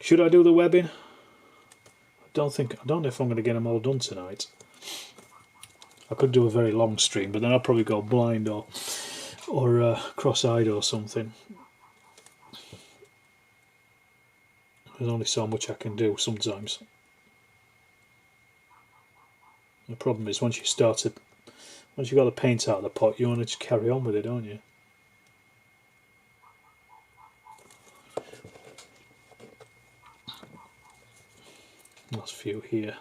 Speaker 1: Should I do the webbing? I don't know if I'm going to get them all done tonight. I could do a very long stream, but then I'll probably go blind or cross-eyed or something. There's only so much I can do sometimes. The problem is once you've got the paint out of the pot, you want to just carry on with it, don't you? Last few here.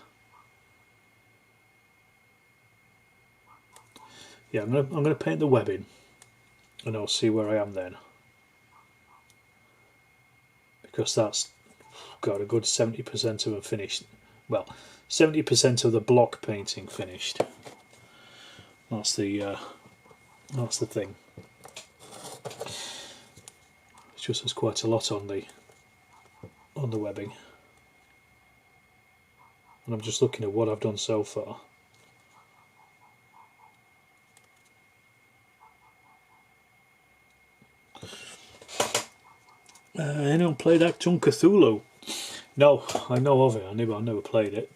Speaker 1: Yeah, I'm gonna paint the webbing, and I'll see where I am then, because that's got a good 70% of them finished. Well, 70% of the block painting finished. That's the thing. It's just there's quite a lot on the webbing, and I'm just looking at what I've done so far. Anyone played Actum Cthulhu? No, I know of it. I've never played it.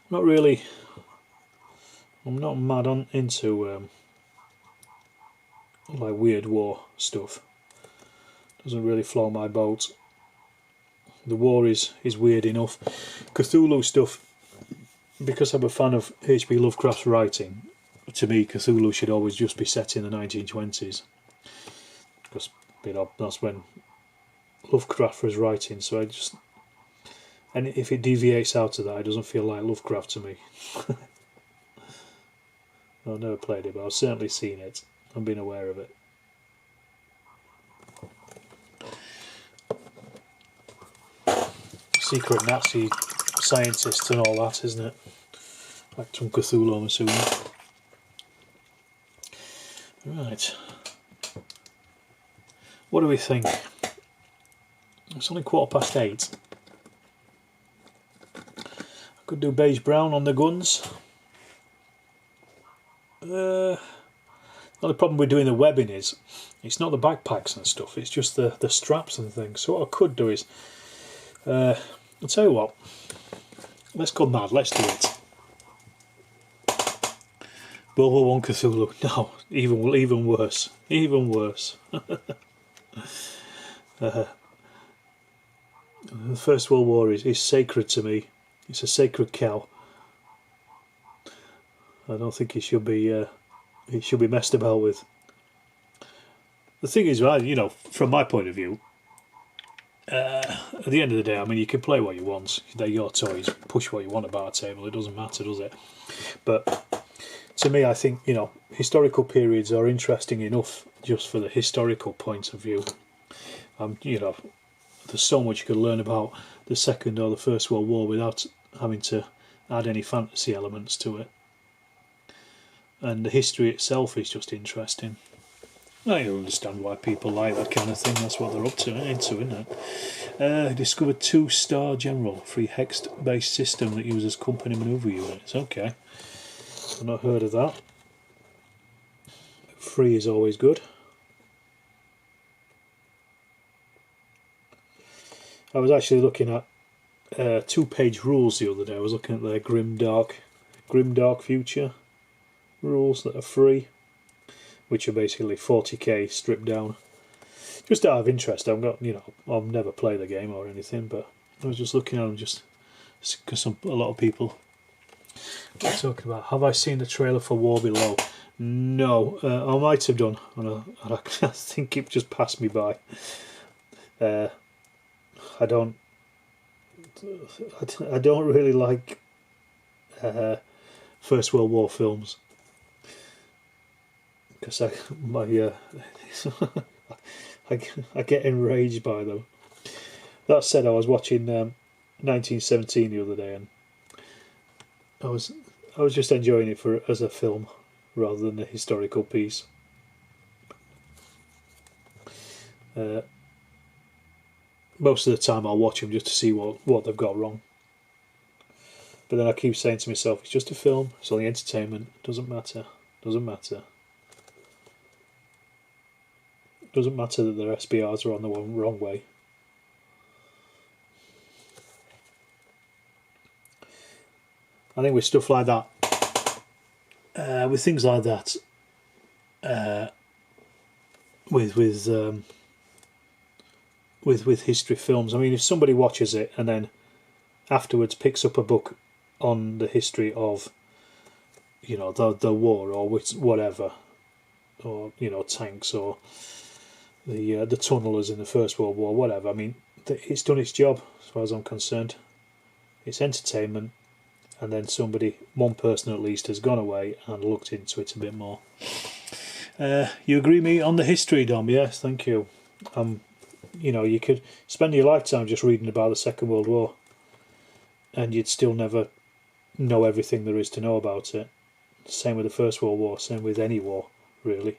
Speaker 1: Not really. I'm not mad into like weird war stuff. Doesn't really float my boat. The war is weird enough. Cthulhu stuff, because I'm a fan of H.P. Lovecraft's writing, to me Cthulhu should always just be set in the 1920s. Because that's when Lovecraft was writing, so and if it deviates out of that, it doesn't feel like Lovecraft to me. I've never played it, but I've certainly seen it and been aware of it. Secret Nazi scientists and all that, isn't it? Like some Cthulhu, I'm assuming. Right. What do we think? It's only 8:15. I could do beige brown on the guns. The only problem with doing the webbing is it's not the backpacks and stuff, it's just the straps and things. So what I could do is I'll tell you what, let's go mad, let's do it. World War I Cthulhu. No, even worse. Even worse. The First World War is sacred to me. It's a sacred cow. I don't think it should be messed about with. The thing is, from my point of view, at the end of the day, I mean, you can play what you want. They're your toys. Push what you want about a table. It doesn't matter, does it? But to me, I think, historical periods are interesting enough just for the historical point of view. There's so much you could learn about the Second or the First World War without having to add any fantasy elements to it. And the history itself is just interesting. I don't understand why people like that kind of thing. That's what they're into, isn't it? Discovered 2-star general, free hex-based system that uses company manoeuvre units. Okay, I've not heard of that. Free is always good. I was actually looking at 2-page rules the other day. I was looking at their Grimdark Future rules that are free, which are basically 40k stripped down. Just out of interest, I'll never play the game or anything, but I was just looking at them just because a lot of people are talking about. Have I seen the trailer for War Below? No, I might have done, and I think it just passed me by. I don't really like First World War films, because I get enraged by them. That said, I was watching 1917 the other day, and I was just enjoying it as a film rather than a historical piece. Most of the time I'll watch them just to see what they've got wrong. But then I keep saying to myself, it's just a film, it's only entertainment, doesn't matter, doesn't matter. Doesn't matter that their SBRs are on the wrong way. I think with stuff like that, with things like that, with history films, I mean, if somebody watches it and then afterwards picks up a book on the history of, you know, the war or whatever, or, you know, tanks or the tunnelers in the First World War, whatever. I mean, it's done its job as far as I'm concerned. It's entertainment. And then one person at least, has gone away and looked into it a bit more. You agree with me on the history, Dom? Yes, thank you. You know, you could spend your lifetime just reading about the Second World War, and you'd still never know everything there is to know about it. Same with the First World War. Same with any war, really.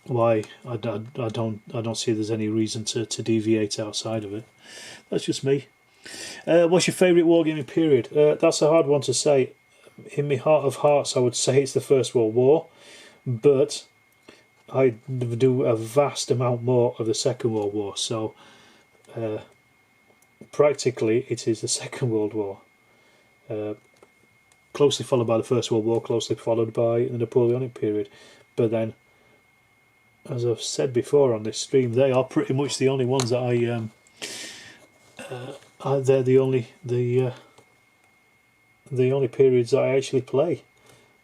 Speaker 1: Why? I don't see there's any reason to deviate outside of it. That's just me. What's your favourite wargaming period? That's a hard one to say. In my heart of hearts, I would say it's the First World War, but I do a vast amount more of the Second World War, so practically it is the Second World War. Closely followed by the First World War, closely followed by the Napoleonic period. But then, as I've said before on this stream, they are pretty much the only ones that they're the only periods that I actually play,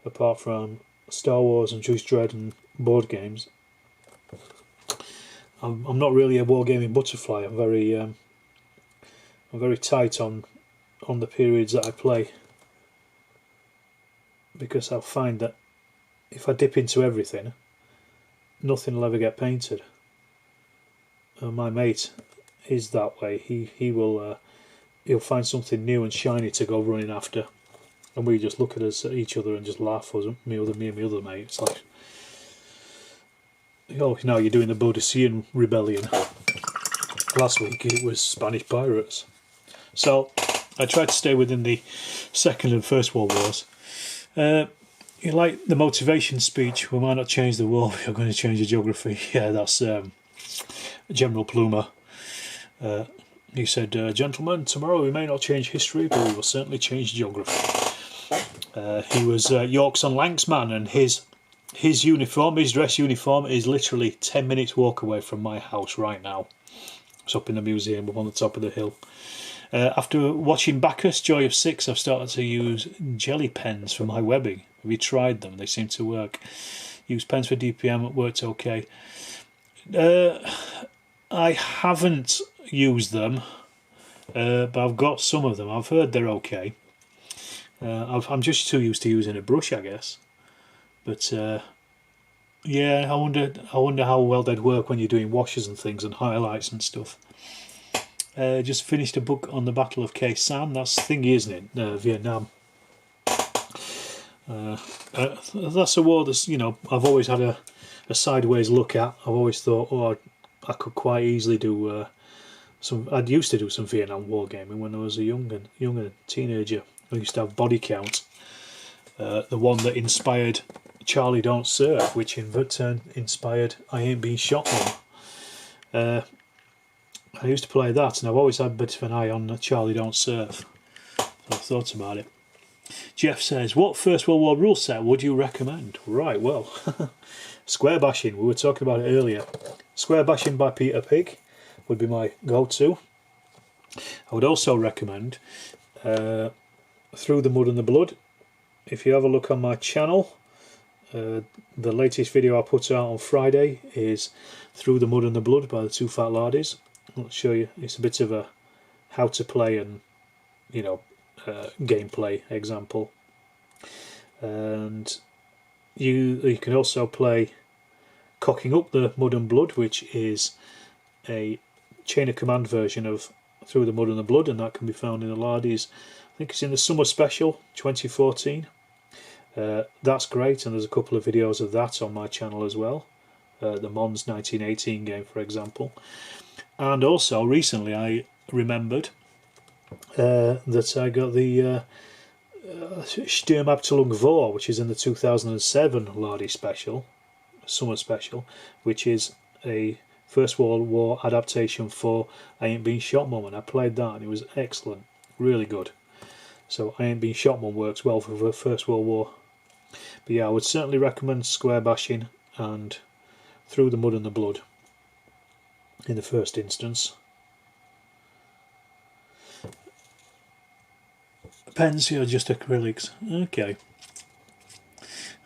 Speaker 1: apart from Star Wars and Judge Dredd and board games. I'm not really a wargaming butterfly. I'm very tight on the periods that I play, because I'll find that if I dip into everything, nothing will ever get painted. My mate is that way. He'll find something new and shiny to go running after, and we just look at each other and just laugh. Me and my other mate. It's like, oh, now you're doing the Bodician rebellion. Last week it was Spanish pirates. So I tried to stay within the Second and First World Wars. You like the motivation speech? We might not change the world, we're going to change the geography. Yeah, that's General Plumer. He said, gentlemen, tomorrow we may not change history, but we will certainly change geography. He was Yorks and Lancs man, and his uniform, his dress uniform, is literally 10 minutes walk away from my house right now. It's up in the museum, up on the top of the hill. After watching Bacchus, Joy of Six, I've started to use jelly pens for my webbing. Have you tried them? They seem to work. Use pens for DPM, it worked okay. I haven't used them, but I've got some of them. I've heard they're okay. I'm just too used to using a brush, I guess. But yeah, I wonder how well they'd work when you're doing washes and things and highlights and stuff. Just finished a book on the Battle of Khe Sanh. That's thingy, isn't it? Vietnam. That's a war that's, you know, I've always had a sideways look at. I've always thought, oh, I could quite easily do I'd used to do some Vietnam wargaming when I was a younger teenager. I used to have Body Count, the one that inspired Charlie Don't Surf, which in turn inspired I Ain't Been Shot One. I used to play that, and I've always had a bit of an eye on Charlie Don't Surf. So I've thought about it. Jeff says, what First World War rule set would you recommend? Right, well, Square Bashing, we were talking about it earlier. Square Bashing by Peter Pig would be my go-to. I would also recommend Through the Mud and the Blood. If you have a look on my channel, the latest video I put out on Friday is Through the Mud and the Blood by the Two Fat Lardies. I'll show you. It's a bit of a how to play and, you know, gameplay example. And you can also play Cocking Up the Mud and Blood, which is a chain of command version of Through the Mud and the Blood, and that can be found in the Lardies. I think it's in the Summer Special 2014. That's great, and there's a couple of videos of that on my channel as well. the Mons 1918 game, for example. And also recently I remembered that I got the Sturmabteilung Vor, which is in the 2007 Lardy special, summer special, which is a First World War adaptation for I Ain't Been Shot Mum, and I played that and it was excellent, really good. So I Ain't Been Shot Mum works well for the First World War. But yeah, I would certainly recommend Square Bashing and Through the Mud and the Blood in the first instance. Pens here are just acrylics. Okay.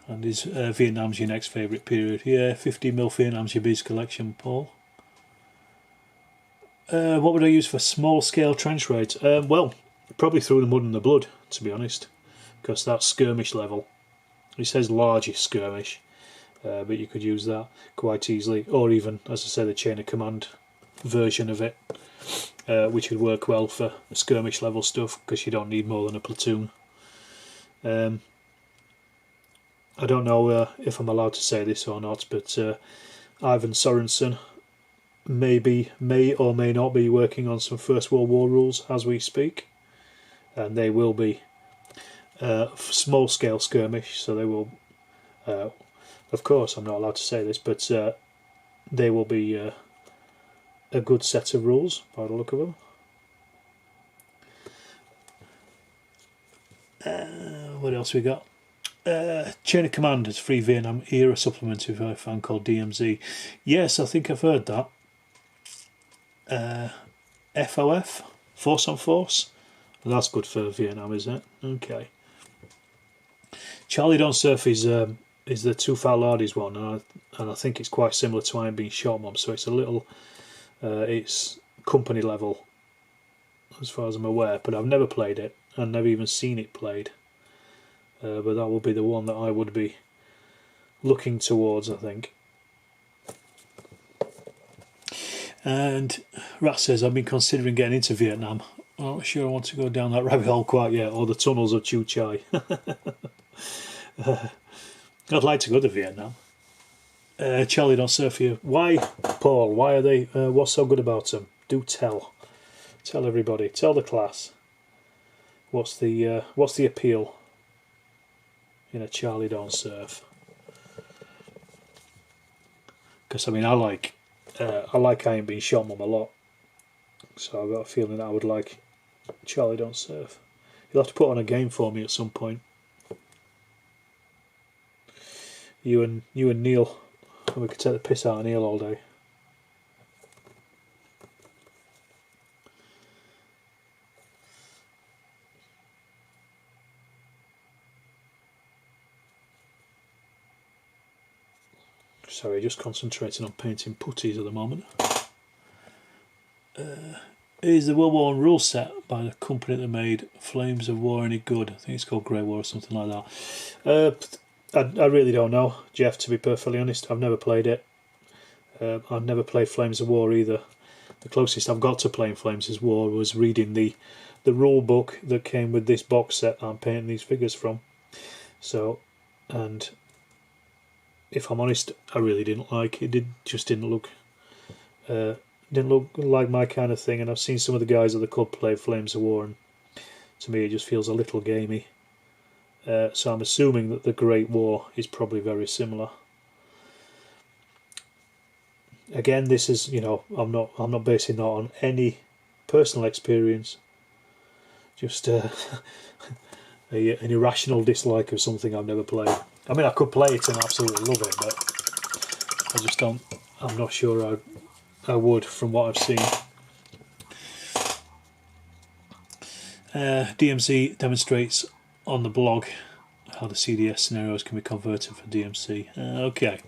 Speaker 1: And is Vietnam's your next favourite period? Yeah, 50mm Vietnam's your biggest collection, Paul. What would I use for small scale trench raids? Well, probably Through the Mud and the Blood, to be honest, because that's skirmish level. It says largest skirmish, but you could use that quite easily, or even, as I say, the chain of command version of it, which would work well for skirmish level stuff because you don't need more than a platoon. I don't know if I'm allowed to say this or not, but Ivan Sorensen may or may not be working on some First World War rules as we speak, and they will be small scale skirmish, so they will, of course I'm not allowed to say this, but they will be a good set of rules by the look of them. What else we got? Chain of Command is free Vietnam era supplement of a fan called DMZ. Yes, I think I've heard that. FOF, Force on Force. Well, that's good for Vietnam, isn't it? Okay. Charlie Don't Surf is the Too Far Lardies one, and I think it's quite similar to I Ain't Been Shot Mum, so it's a little, it's company level as far as I'm aware, but I've never played it and never even seen it played. But that will be the one that I would be looking towards, I think. And Rat says, I've been considering getting into Vietnam. I'm not sure I want to go down that rabbit hole quite yet, or the tunnels of Chu Chai. I'd like to go to Vietnam. Charlie Don't Surf here. Why, Paul? Why are they? What's so good about them? Do tell. Tell everybody. Tell the class. What's the appeal in a Charlie Don't Surf? Because I mean, I like I Ain't Been Shot Mum a lot, so I've got a feeling that I would like Charlie Don't Surf. You'll have to put on a game for me at some point. You and Neil, and we could take the piss out of Neil all day. Sorry, just concentrating on painting putties at the moment. Is the World War I rule set by the company that made Flames of War any good? I think it's called Great War or something like that. I really don't know, Jeff, to be perfectly honest. I've never played it. I've never played Flames of War either. The closest I've got to playing Flames of War was reading the rule book that came with this box set I'm painting these figures from. So, and if I'm honest, I really didn't like it. It just didn't look like my kind of thing. And I've seen some of the guys at the club play Flames of War, and to me it just feels a little gamey. So I'm assuming that the Great War is probably very similar. Again, this is, you know, I'm not basing that on any personal experience. Just an irrational dislike of something I've never played. I mean, I could play it and absolutely love it, but I just don't. I'm not sure I would from what I've seen. DMC demonstrates on the blog how the CDS scenarios can be converted for DMC. Okay.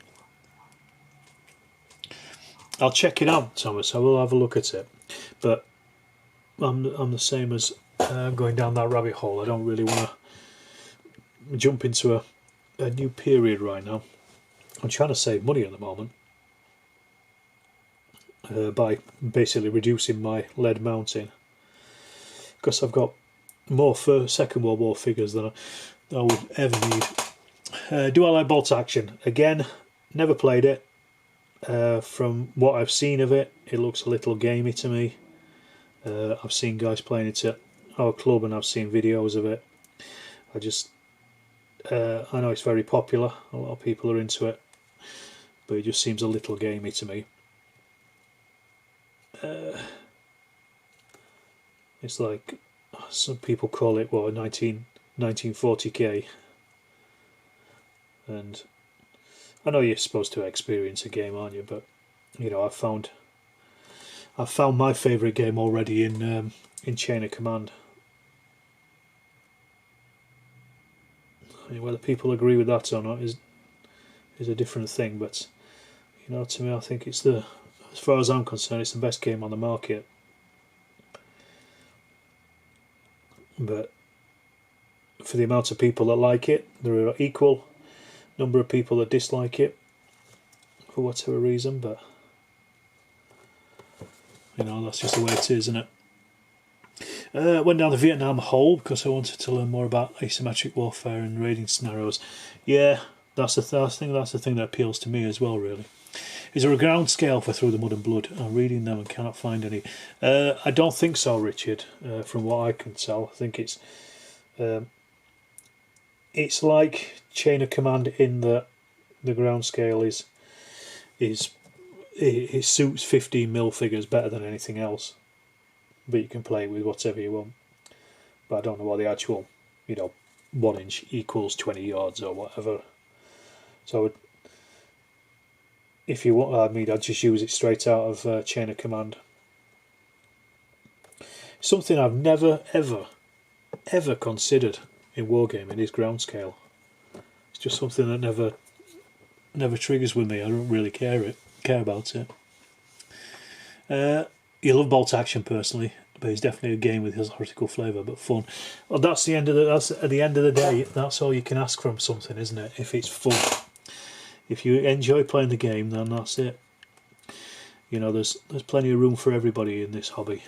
Speaker 1: I'll check it out, Thomas. I will have a look at it. But I'm the same as going down that rabbit hole. I don't really want to jump into a new period right now. I'm trying to save money at the moment by basically reducing my lead mounting, because I've got more for Second World War figures than I would ever need. Do I like bolt action? Again, never played it. From what I've seen of it, it looks a little gamey to me. I've seen guys playing it at our club and I've seen videos of it. I know it's very popular, a lot of people are into it, but it just seems a little gamey to me. It's like, some people call it, what, 1940k, and I know you're supposed to experience a game, aren't you, but you know, I've found my favourite game already in Chain of Command. I mean, whether people agree with that or not is a different thing, but you know, to me, I think it's as far as I'm concerned, it's the best game on the market. But for the amount of people that like it, there are equal number of people that dislike it for whatever reason, but you know, that's just the way it is, isn't it? Went down the Vietnam hole because I wanted to learn more about asymmetric warfare and raiding scenarios. Yeah, that's the thing that appeals to me as well, really. Is there a ground scale for Through the Mud and Blood? I'm reading them and cannot find any. I don't think so, Richard, from what I can tell. I think it's like Chain of Command in that the ground scale it suits 15mm figures better than anything else, but you can play with whatever you want. But I don't know what the actual, 1 inch equals 20 yards or whatever. So if you want, I mean, I'd just use it straight out of Chain of Command. Something I've never ever considered in Wargaming is ground scale. It's just something that never triggers with me. I don't really care about it. You love bolt action personally, but it's definitely a game with historical flavour, but fun. Well, that's at the end of the day, that's all you can ask from something, isn't it? If it's fun, if you enjoy playing the game, then that's it. You know, there's plenty of room for everybody in this hobby.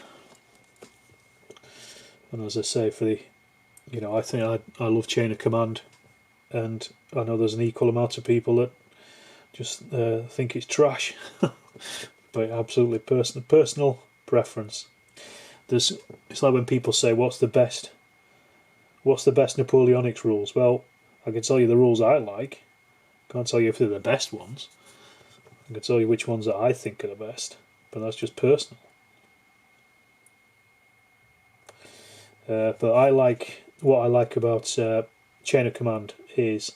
Speaker 1: And as I say, I think I love Chain of Command, and I know there's an equal amount of people that just think it's trash. But absolutely personal preference. It's like when people say, what's the best Napoleonics rules? Well, I can tell you the rules I like. Can't tell you if they're the best ones. I can tell you which ones that I think are the best, but that's just personal. But what I like about Chain of Command is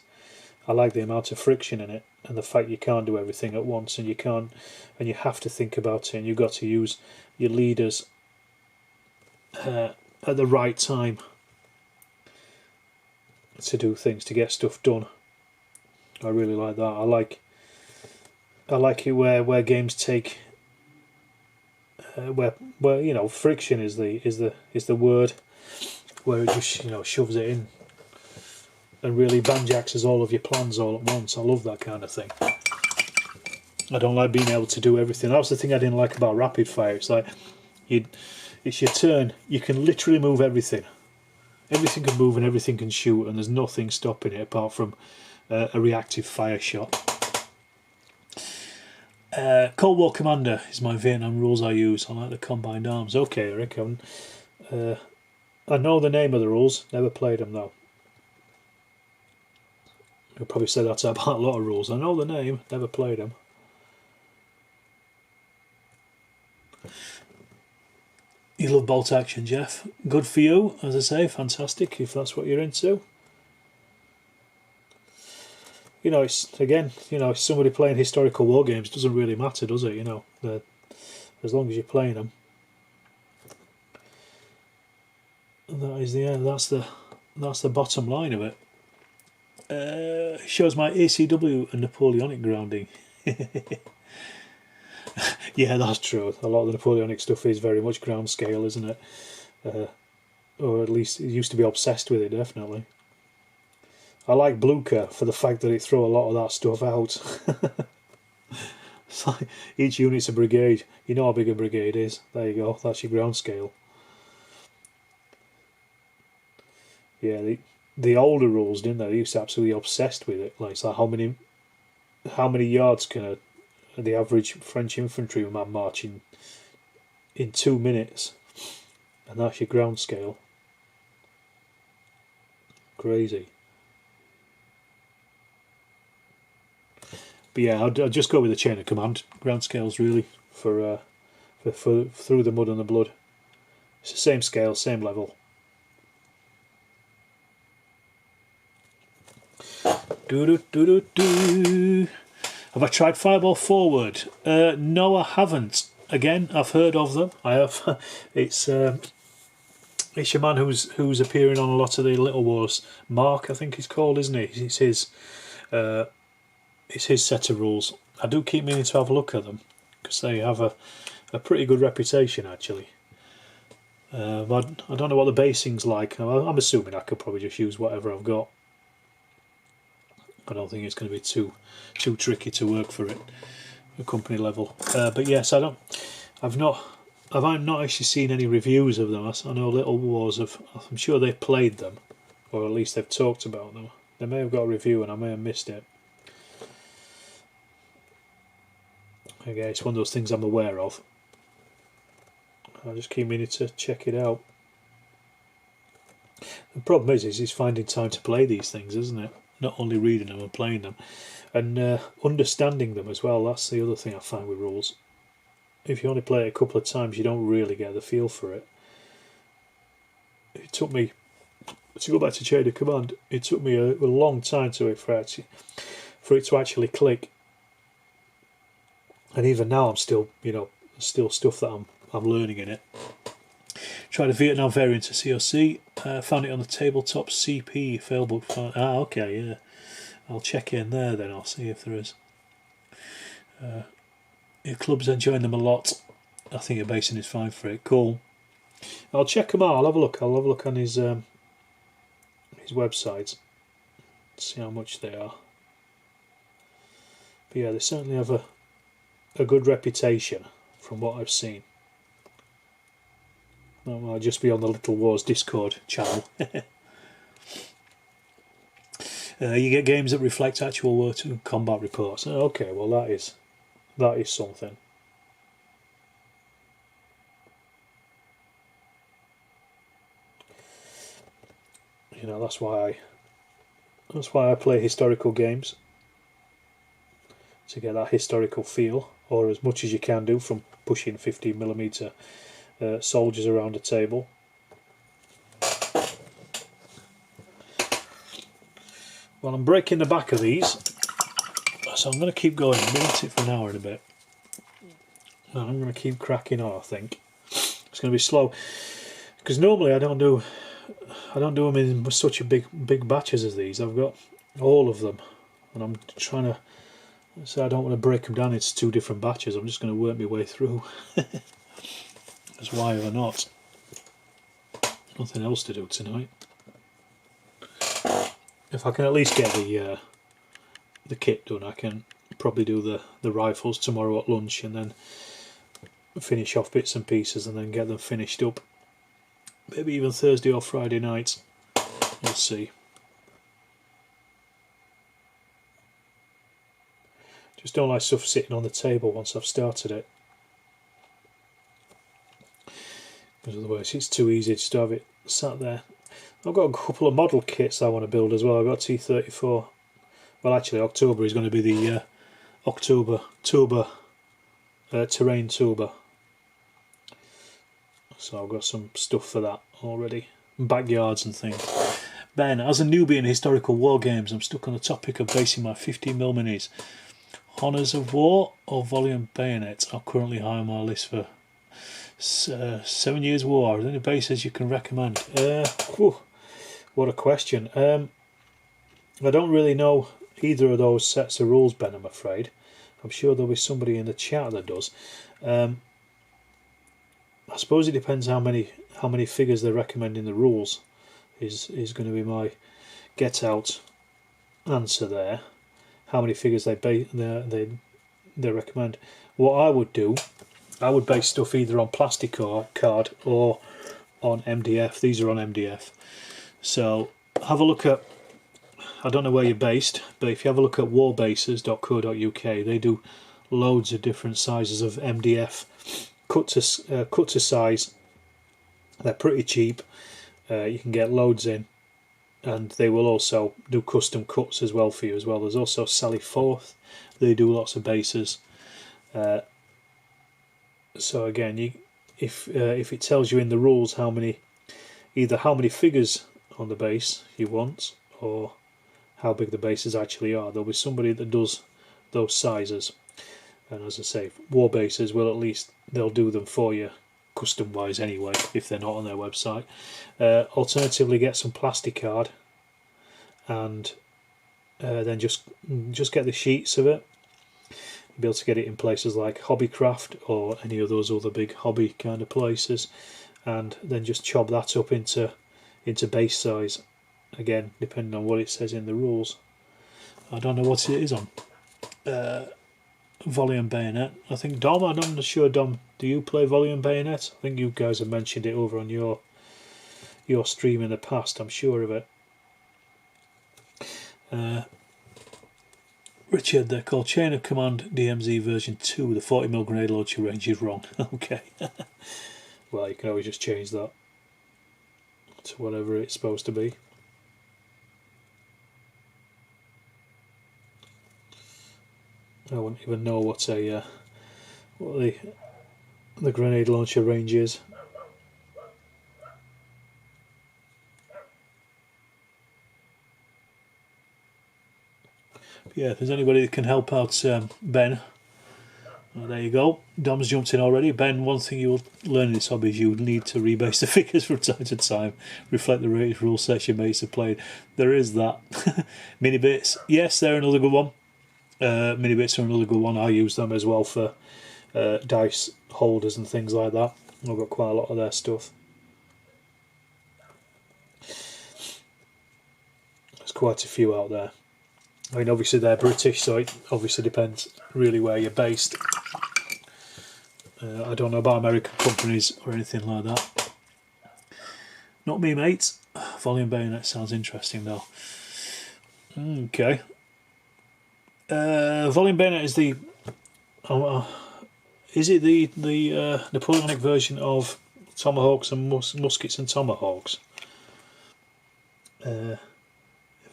Speaker 1: I like the amount of friction in it, and the fact you can't do everything at once, and you have to think about it, and you've got to use your leaders at the right time to do things, to get stuff done. I really like that. I like it where games take where friction is the word, where it just shoves it in and really banjaxes all of your plans all at once. I love that kind of thing. I don't like being able to do everything. That was the thing I didn't like about rapid fire. It's like it's your turn. You can literally move everything. Everything can move and everything can shoot, and there's nothing stopping it apart from a reactive fire shot. Cold War Commander is my Vietnam rules I use. I like the combined arms. Okay, Eric. I know the name of the rules. Never played them though. I'll probably say that about a lot of rules. I know the name. Never played them. You love bolt action, Jeff. Good for you, as I say. Fantastic if that's what you're into. It's somebody playing historical war games. Doesn't really matter, does it? As long as you're playing them. That's the bottom line of it. Shows my ACW and Napoleonic grounding. Yeah, that's true. A lot of the Napoleonic stuff is very much ground scale, isn't it? Or at least it used to be obsessed with it, definitely. I like Blucher for the fact that it throw a lot of that stuff out. It's like each unit's a brigade. You know how big a brigade is. There you go. That's your ground scale. Yeah, the older rules, didn't they? They used to be absolutely obsessed with it. Like, it's like how many yards can the average French infantryman marching in 2 minutes, and that's your ground scale. Crazy. But yeah, I'd just go with the chain of command ground scales really for Through the Mud and the Blood. It's the same scale, same level. Have I tried Fireball Forward? No, I haven't. Again, I've heard of them. I have. It's your man who's appearing on a lot of the Little Wars. Mark, I think he's called, isn't he? It's his set of rules. I do keep meaning to have a look at them because they have a pretty good reputation actually. But I don't know what the basing's like. I'm assuming I could probably just use whatever I've got. I don't think it's going to be too tricky to work for it at company level. But yes, I've not actually seen any reviews of them. I know Little Wars I'm sure they've played them, or at least they've talked about them. They may have got a review and I may have missed it. Okay, it's one of those things I'm aware of. I just keep meaning to check it out. The problem is it's finding time to play these things, isn't it? Not only reading them and playing them, and understanding them as well. That's the other thing I find with rules. If you only play it a couple of times, you don't really get the feel for it. It took me, to go back to Chain of Command, it took me a long time for it to actually click. And even now, I'm still, still stuff that I'm learning in it. Tried a Vietnam variant of COC. Found it on the tabletop CP failbook. Okay, yeah. I'll check in there then. I'll see if there is. Your club's enjoying them a lot. I think your basing is fine for it. Cool. I'll check them out. I'll have a look. I'll have a look on his website. See how much they are. But yeah, they certainly have a good reputation from what I've seen. That might just be on the Little Wars Discord channel. You get games that reflect actual War II combat reports. Okay, well that is something. That's why I play historical games, to get that historical feel, or as much as you can do from pushing 15mm soldiers around a table. Well, I'm breaking the back of these, so I'm going to keep going. I'm going to it for an hour and a bit. And I'm going to keep cracking on. I think it's going to be slow because normally I don't do them in such a big batches as these. I've got all of them, and I'm trying to. So I don't want to break them down into 2 different batches. I'm just going to work my way through. Because why or not? Nothing else to do tonight. If I can at least get the kit done, I can probably do the rifles tomorrow at lunch, and then finish off bits and pieces, and then get them finished up. Maybe even Thursday or Friday night. We'll see. Just don't like stuff sitting on the table once I've started it. Because otherwise it's too easy just to have it sat there. I've got a couple of model kits I want to build as well. I've got T-34. Well, actually October is going to be the October terrain tuber. So I've got some stuff for that already. Backyards and things. Ben, as a newbie in historical war games, I'm stuck on the topic of basing my 15mm minis. Honours of War or Volume Bayonet are currently high on my list for 7 Years War. Are there any bases you can recommend? What a question. I don't really know either of those sets of rules, Ben, I'm afraid. I'm sure there'll be somebody in the chat that does. I suppose it depends how many figures they recommend in the rules is going to be my get out answer there. How many figures they recommend. What I would do, I would base stuff either on plastic card or on MDF. These are on MDF. So have a look at, I don't know where you're based, but if you have a look at warbases.co.uk, they do loads of different sizes of MDF cut to size. They're pretty cheap. You can get loads in, and they will also do custom cuts as well for you as well. There's also Sally Forth. They do lots of bases. So again, if it tells you in the rules either how many figures on the base you want, or how big the bases actually are, there'll be somebody that does those sizes. And as I say, war bases will, at least they'll do them for you custom wise anyway, if they're not on their website. Alternatively, get some plasticard, and then just get the sheets of it. You'll be able to get it in places like Hobbycraft or any of those other big hobby kind of places, and then just chop that up into base size, again depending on what it says in the rules. I don't know what it is on Volley and Bayonet. I think Dom, I'm not sure, Dom, do you play Volley and Bayonet? I think you guys have mentioned it over on your stream in the past, I'm sure of it. Richard, they're called Chain of Command DMZ version 2. The 40mm grenade launcher range is wrong. Okay. Well, you can always just change that to whatever it's supposed to be. I wouldn't even know what the grenade launcher range is. But yeah, if there's anybody that can help out Ben, there you go. Dom's jumped in already. Ben, one thing you will learn in this hobby is you need to rebase the figures from time to time, reflect the rule sets your mates have played. There is that. Mini bits, yes, they're another good one. Mini bits are another good one. I use them as well for dice holders and things like that. I've got quite a lot of their stuff. There's quite a few out there. I mean, obviously they're British, so it obviously depends really where you're based. I don't know about American companies or anything like that. Not me, mate. Volume Bayonet sounds interesting though. Okay. Volume Bayonet is the... is it the Napoleonic version of Tomahawks and Muskets and Tomahawks?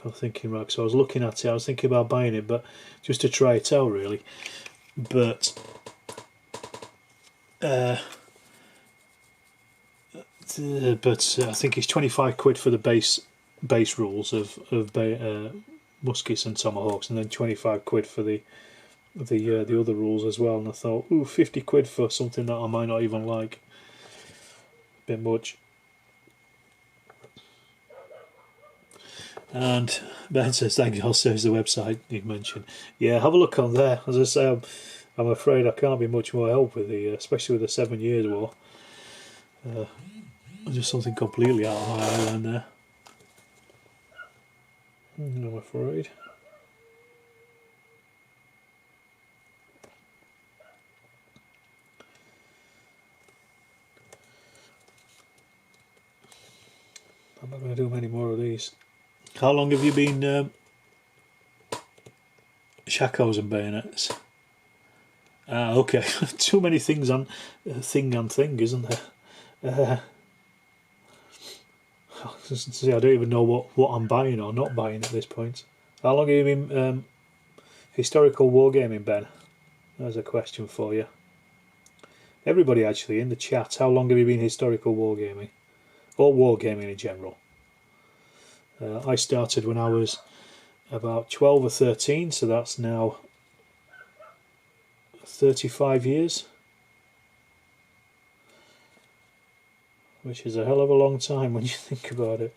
Speaker 1: If I'm thinking right, so I was looking at it, I was thinking about buying it, but just to try it out really. But I think it's 25 quid for the base rules of Muskets and Tomahawks, and then 25 quid for the other rules as well. And I thought, ooh, 50 quid for something that I might not even like. A bit much. And Ben says, thank you, I'll search the website you mentioned. Yeah, have a look on there. As I say, I'm afraid I can't be much more help with especially with the 7 Years' War. Just something completely out of my island there. I'm afraid. I'm not going to do many more of these. How long have you been shakos and bayonets? Ah, okay. Too many things on thing, isn't there? See, I don't even know what I'm buying or not buying at this point. How long have you been historical wargaming, Ben? There's a question for you. Everybody actually in the chat, how long have you been historical wargaming? Or wargaming in general? I started when I was about 12 or 13, so that's now 35 years. Which is a hell of a long time when you think about it.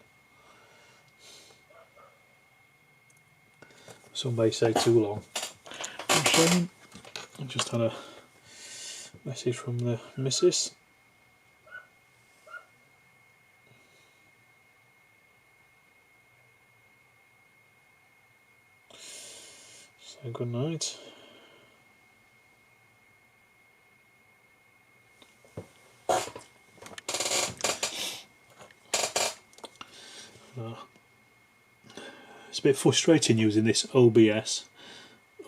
Speaker 1: Some may say too long. I just had a message from the missus. So good night. It's a bit frustrating using this OBS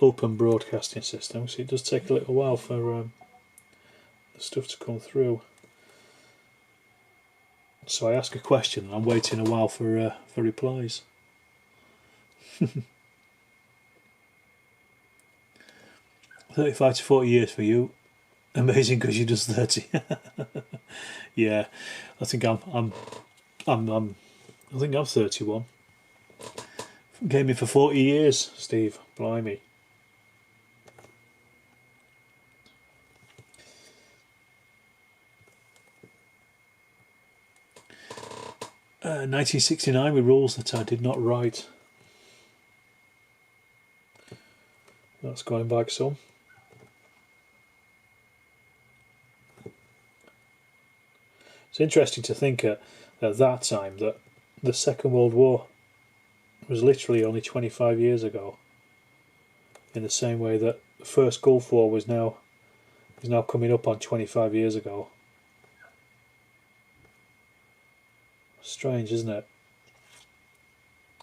Speaker 1: open broadcasting system, so it does take a little while for the stuff to come through. So I ask a question and I'm waiting a while for replies. 35 to 40 years for you. Amazing, because you're just 30. Yeah, I think I'm 31. Gaming for 40 years, Steve. Blimey. Uh, 1969 with rules that I did not write. That's going back some. It's interesting to think at that time that the Second World War was literally only 25 years ago. In the same way that the First Gulf War is now coming up on 25 years ago. Strange, isn't it?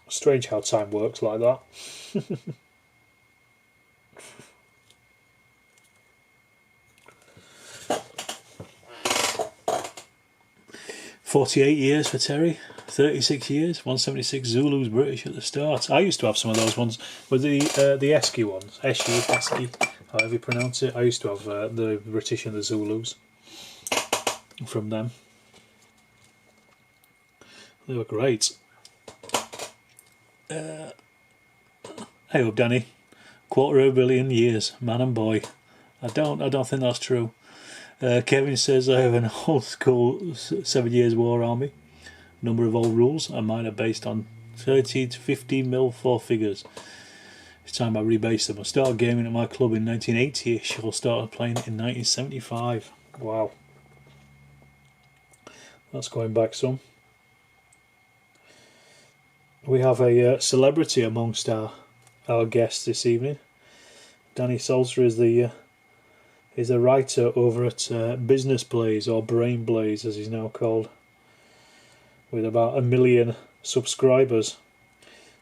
Speaker 1: Strange how time works like that. 48 years for Terry, 36 years, 176 Zulus British at the start. I used to have some of those ones, with the Esky ones, Esky, however you pronounce it. I used to have the British and the Zulus from them. They were great. Hey up, Danny. 250,000,000 years, man and boy. I don't think that's true. Kevin says I have an old school 7 Years War army. Number of old rules and mine are based on 30 to 50 mil four figures. It's time I rebase them. I started gaming at my club in 1980-ish. I started playing it in 1975. Wow. That's going back some. We have a celebrity amongst our guests this evening. Danny Salter is a writer over at Business Blaze, or Brain Blaze as he's now called, with about 1 million subscribers.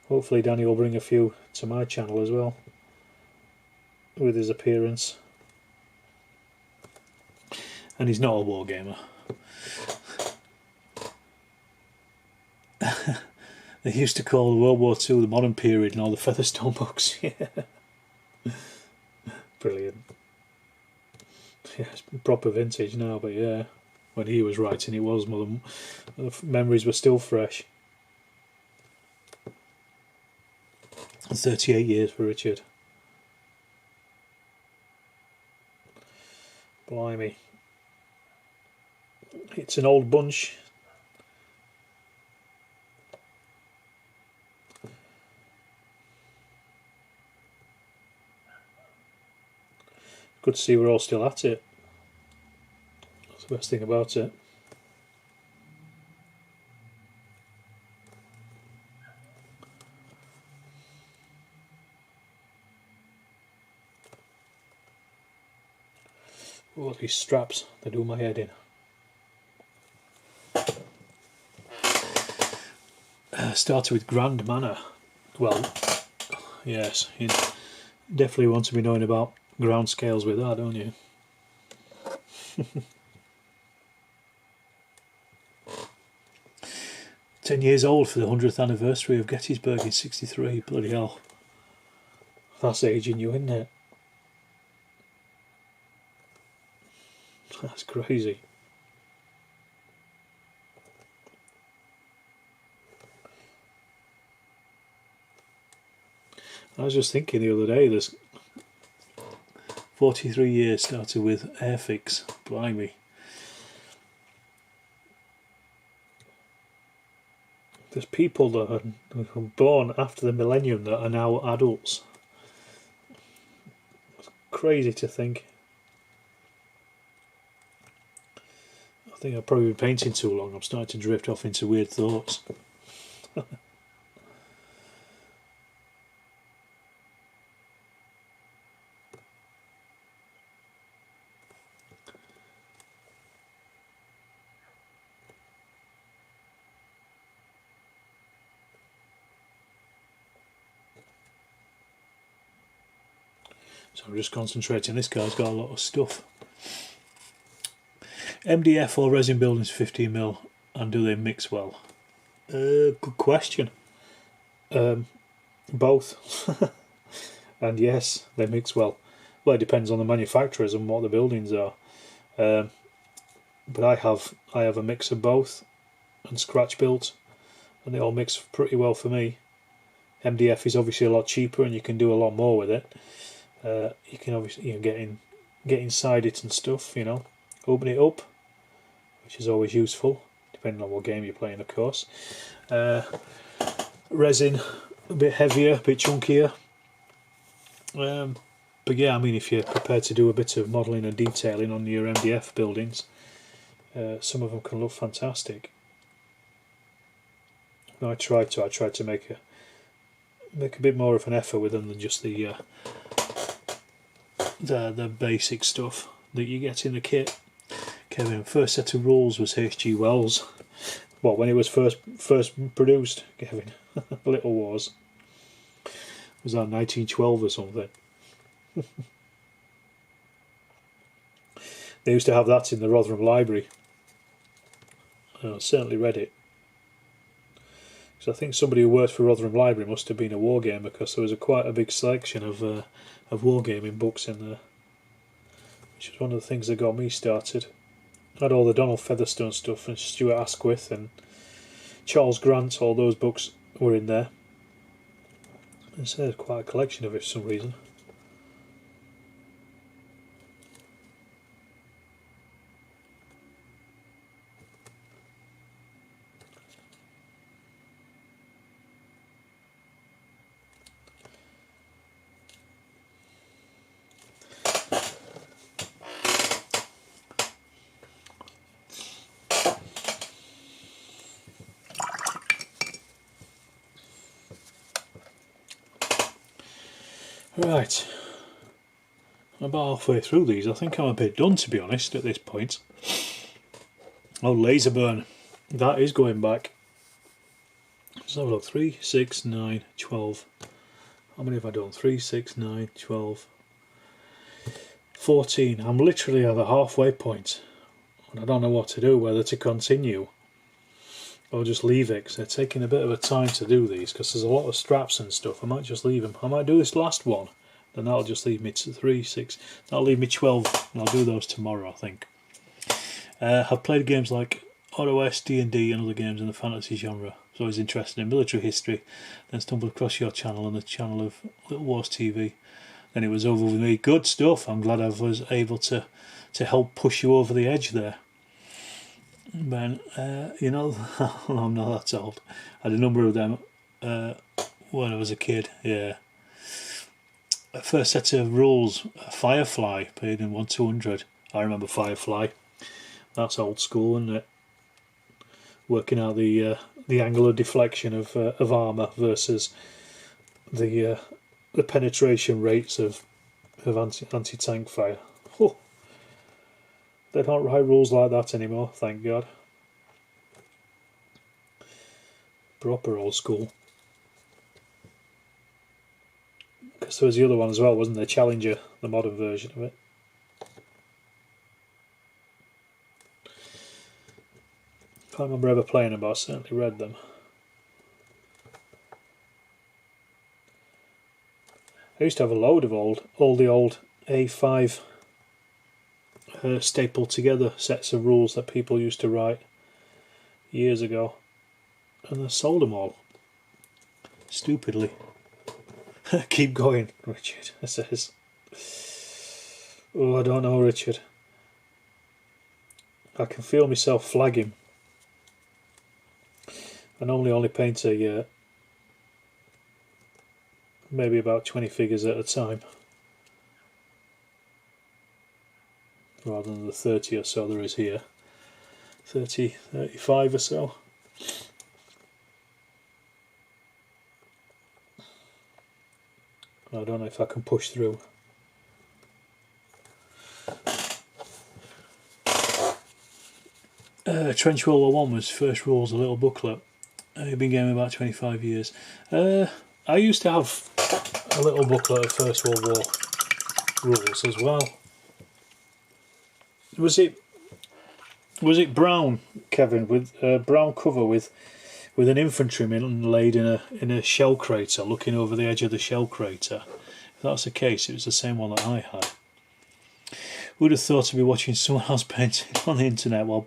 Speaker 1: Hopefully Danny will bring a few to my channel as well with his appearance. And he's not a wargamer. They used to call World War II the modern period and all the Featherstone books. Yeah. Brilliant. Yeah, it's proper vintage now, but yeah, when he was writing it was more, the memories were still fresh. 38 years for Richard. Blimey. It's an old bunch. Good to see we're all still at it. That's the best thing about it. Oh, these straps, they do my head in. Started with Grand Manor. Well, yes, you definitely want to be knowing about ground scales with that, don't you? 10 years old for the 100th anniversary of Gettysburg in '63. Bloody hell. That's aging you, isn't it? That's crazy. I was just thinking the other day, there's 43 years started with Airfix. Blimey. There's people that are born after the millennium that are now adults. It's crazy to think. I think I've probably been painting too long. I'm starting to drift off into weird thoughts. So I'm just concentrating. This guy's got a lot of stuff. MDF or resin buildings 15mm, and do they mix well? Good question. Both. And yes, they mix well. Well, it depends on the manufacturers and what the buildings are. But I have a mix of both and scratch built, and they all mix pretty well for me. MDF is obviously a lot cheaper and you can do a lot more with it. You can obviously get inside it and stuff, open it up, which is always useful, depending on what game you're playing, of course. Resin, a bit heavier, a bit chunkier. But yeah, I mean, if you're prepared to do a bit of modelling and detailing on your MDF buildings, some of them can look fantastic. I tried to make a bit more of an effort with them than just the basic stuff that you get in the kit. Kevin, first set of rules was H.G. Wells. Well, when it was first produced, Kevin, Little Wars. Was that 1912 or something? They used to have that in the Rotherham Library. I certainly read it. So I think somebody who worked for Rotherham Library must have been a wargamer, because there was quite a big selection of wargaming books in there, which was one of the things that got me started. I had all the Donald Featherstone stuff and Stuart Asquith and Charles Grant, all those books were in there. And so there's quite a collection of it for some reason. Right, I'm about halfway through these. I think I'm a bit done, to be honest, at this point. Oh, laser burn. That is going back. Let's have a look. 3, 6, 9, 12. How many have I done? 3, 6, 9, 12, 14. I'm literally at the halfway point, and I don't know what to do, whether to continue or just leave it, because they're taking a bit of a time to do these, because there's a lot of straps and stuff. I might just leave them. I might do this last one, then that'll just leave me to 3, 6, that'll leave me 12, and I'll do those tomorrow, I think. I've played games like OS, D&D and other games in the fantasy genre. I was always interested in military history, then stumbled across your channel and the channel of Little Wars TV. Then it was over with me. Good stuff. I'm glad I was able to help push you over the edge there. Ben, I'm not that old. I had a number of them when I was a kid, yeah. First set of rules, Firefly, paid in 1/200. I remember Firefly. That's old school, isn't it? Working out the angular deflection of armour versus the penetration rates of anti-tank fire. Oh. They don't write rules like that anymore, thank God. Proper old school. Because there was the other one as well, wasn't there? Challenger, the modern version of it. Can't remember ever playing them, but I certainly read them. I used to have a load of all the old A5 stapled together sets of rules that people used to write years ago, and I sold them all stupidly. Keep going, Richard, it says. Oh, I don't know, Richard. I can feel myself flagging. I normally only paint maybe about 20 figures at a time, rather than the 30 or so there is here. 30, 35 or so. I don't know if I can push through. Trench World War I was first rules, a little booklet. I've been gaming about 25 years. I used to have a little booklet of First World War. rules as well. Was it brown, Kevin, with brown cover with an infantryman laid in a shell crater, looking over the edge of the shell crater? If that's the case, it was the same one that I had. Would have thought to be watching someone else painting on the internet while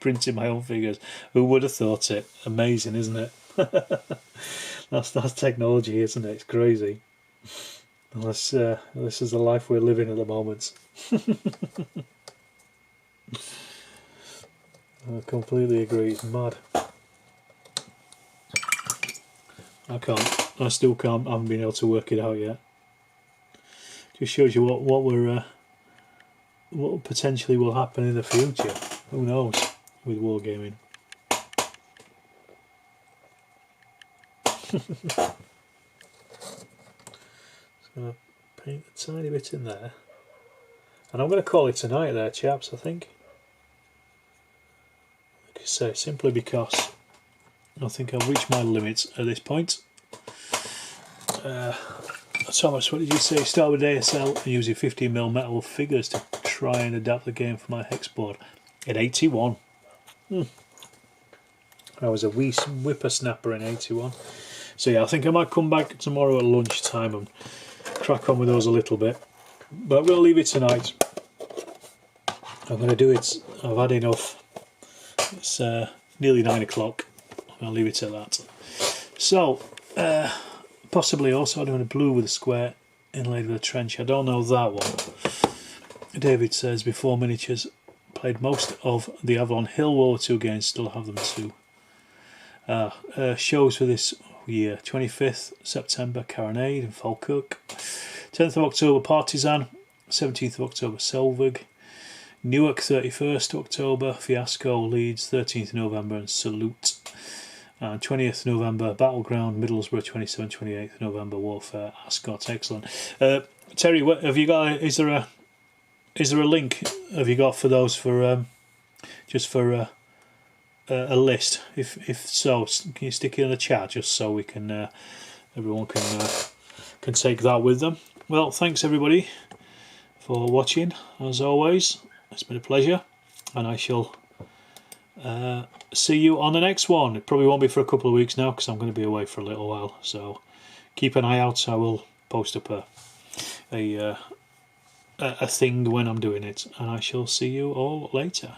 Speaker 1: printing my own figures. Who would have thought it? Amazing, isn't it? that's technology, isn't it? It's crazy. This is the life we're living at the moment. I completely agree. It's mad. I still can't. I haven't been able to work it out yet. Just shows you what potentially will happen in the future. Who knows with wargaming. Just going to paint a tiny bit in there, and I'm going to call it a night there, chaps. I think. Like I say, simply because I think I've reached my limits at this point. Thomas, what did you say? Start with ASL and using 15mm metal figures to try and adapt the game for my hex board at 81. I was a wee whippersnapper in 81. So yeah, I think I might come back tomorrow at lunchtime and crack on with those a little bit. But I'm going to leave it tonight. I'm going to do it. I've had enough. It's nearly 9 o'clock. I'm going to leave it at that. So, possibly also doing a blue with a square inlaid with a trench. I don't know that one. David says, before miniatures, played most of the Avalon Hill World War II games, still have them too. Shows for this year: 25th September Carronade in Falkirk, 10th of October Partisan, 17th of October Selvig, Newark 31st October, Fiasco, Leeds 13th November and Salute, and 20th November Battleground, Middlesbrough 27th 28th November Warfare, Ascot. Excellent. Terry, what have you got? Is there a link have you got for those for just for a list? If so, can you stick it in the chat just so we can everyone can take that with them. Well, thanks everybody for watching. As always, it's been a pleasure, and I shall see you on the next one. It probably won't be for a couple of weeks now because I'm going to be away for a little while, so keep an eye out. I will post up a thing when I'm doing it, and I shall see you all later.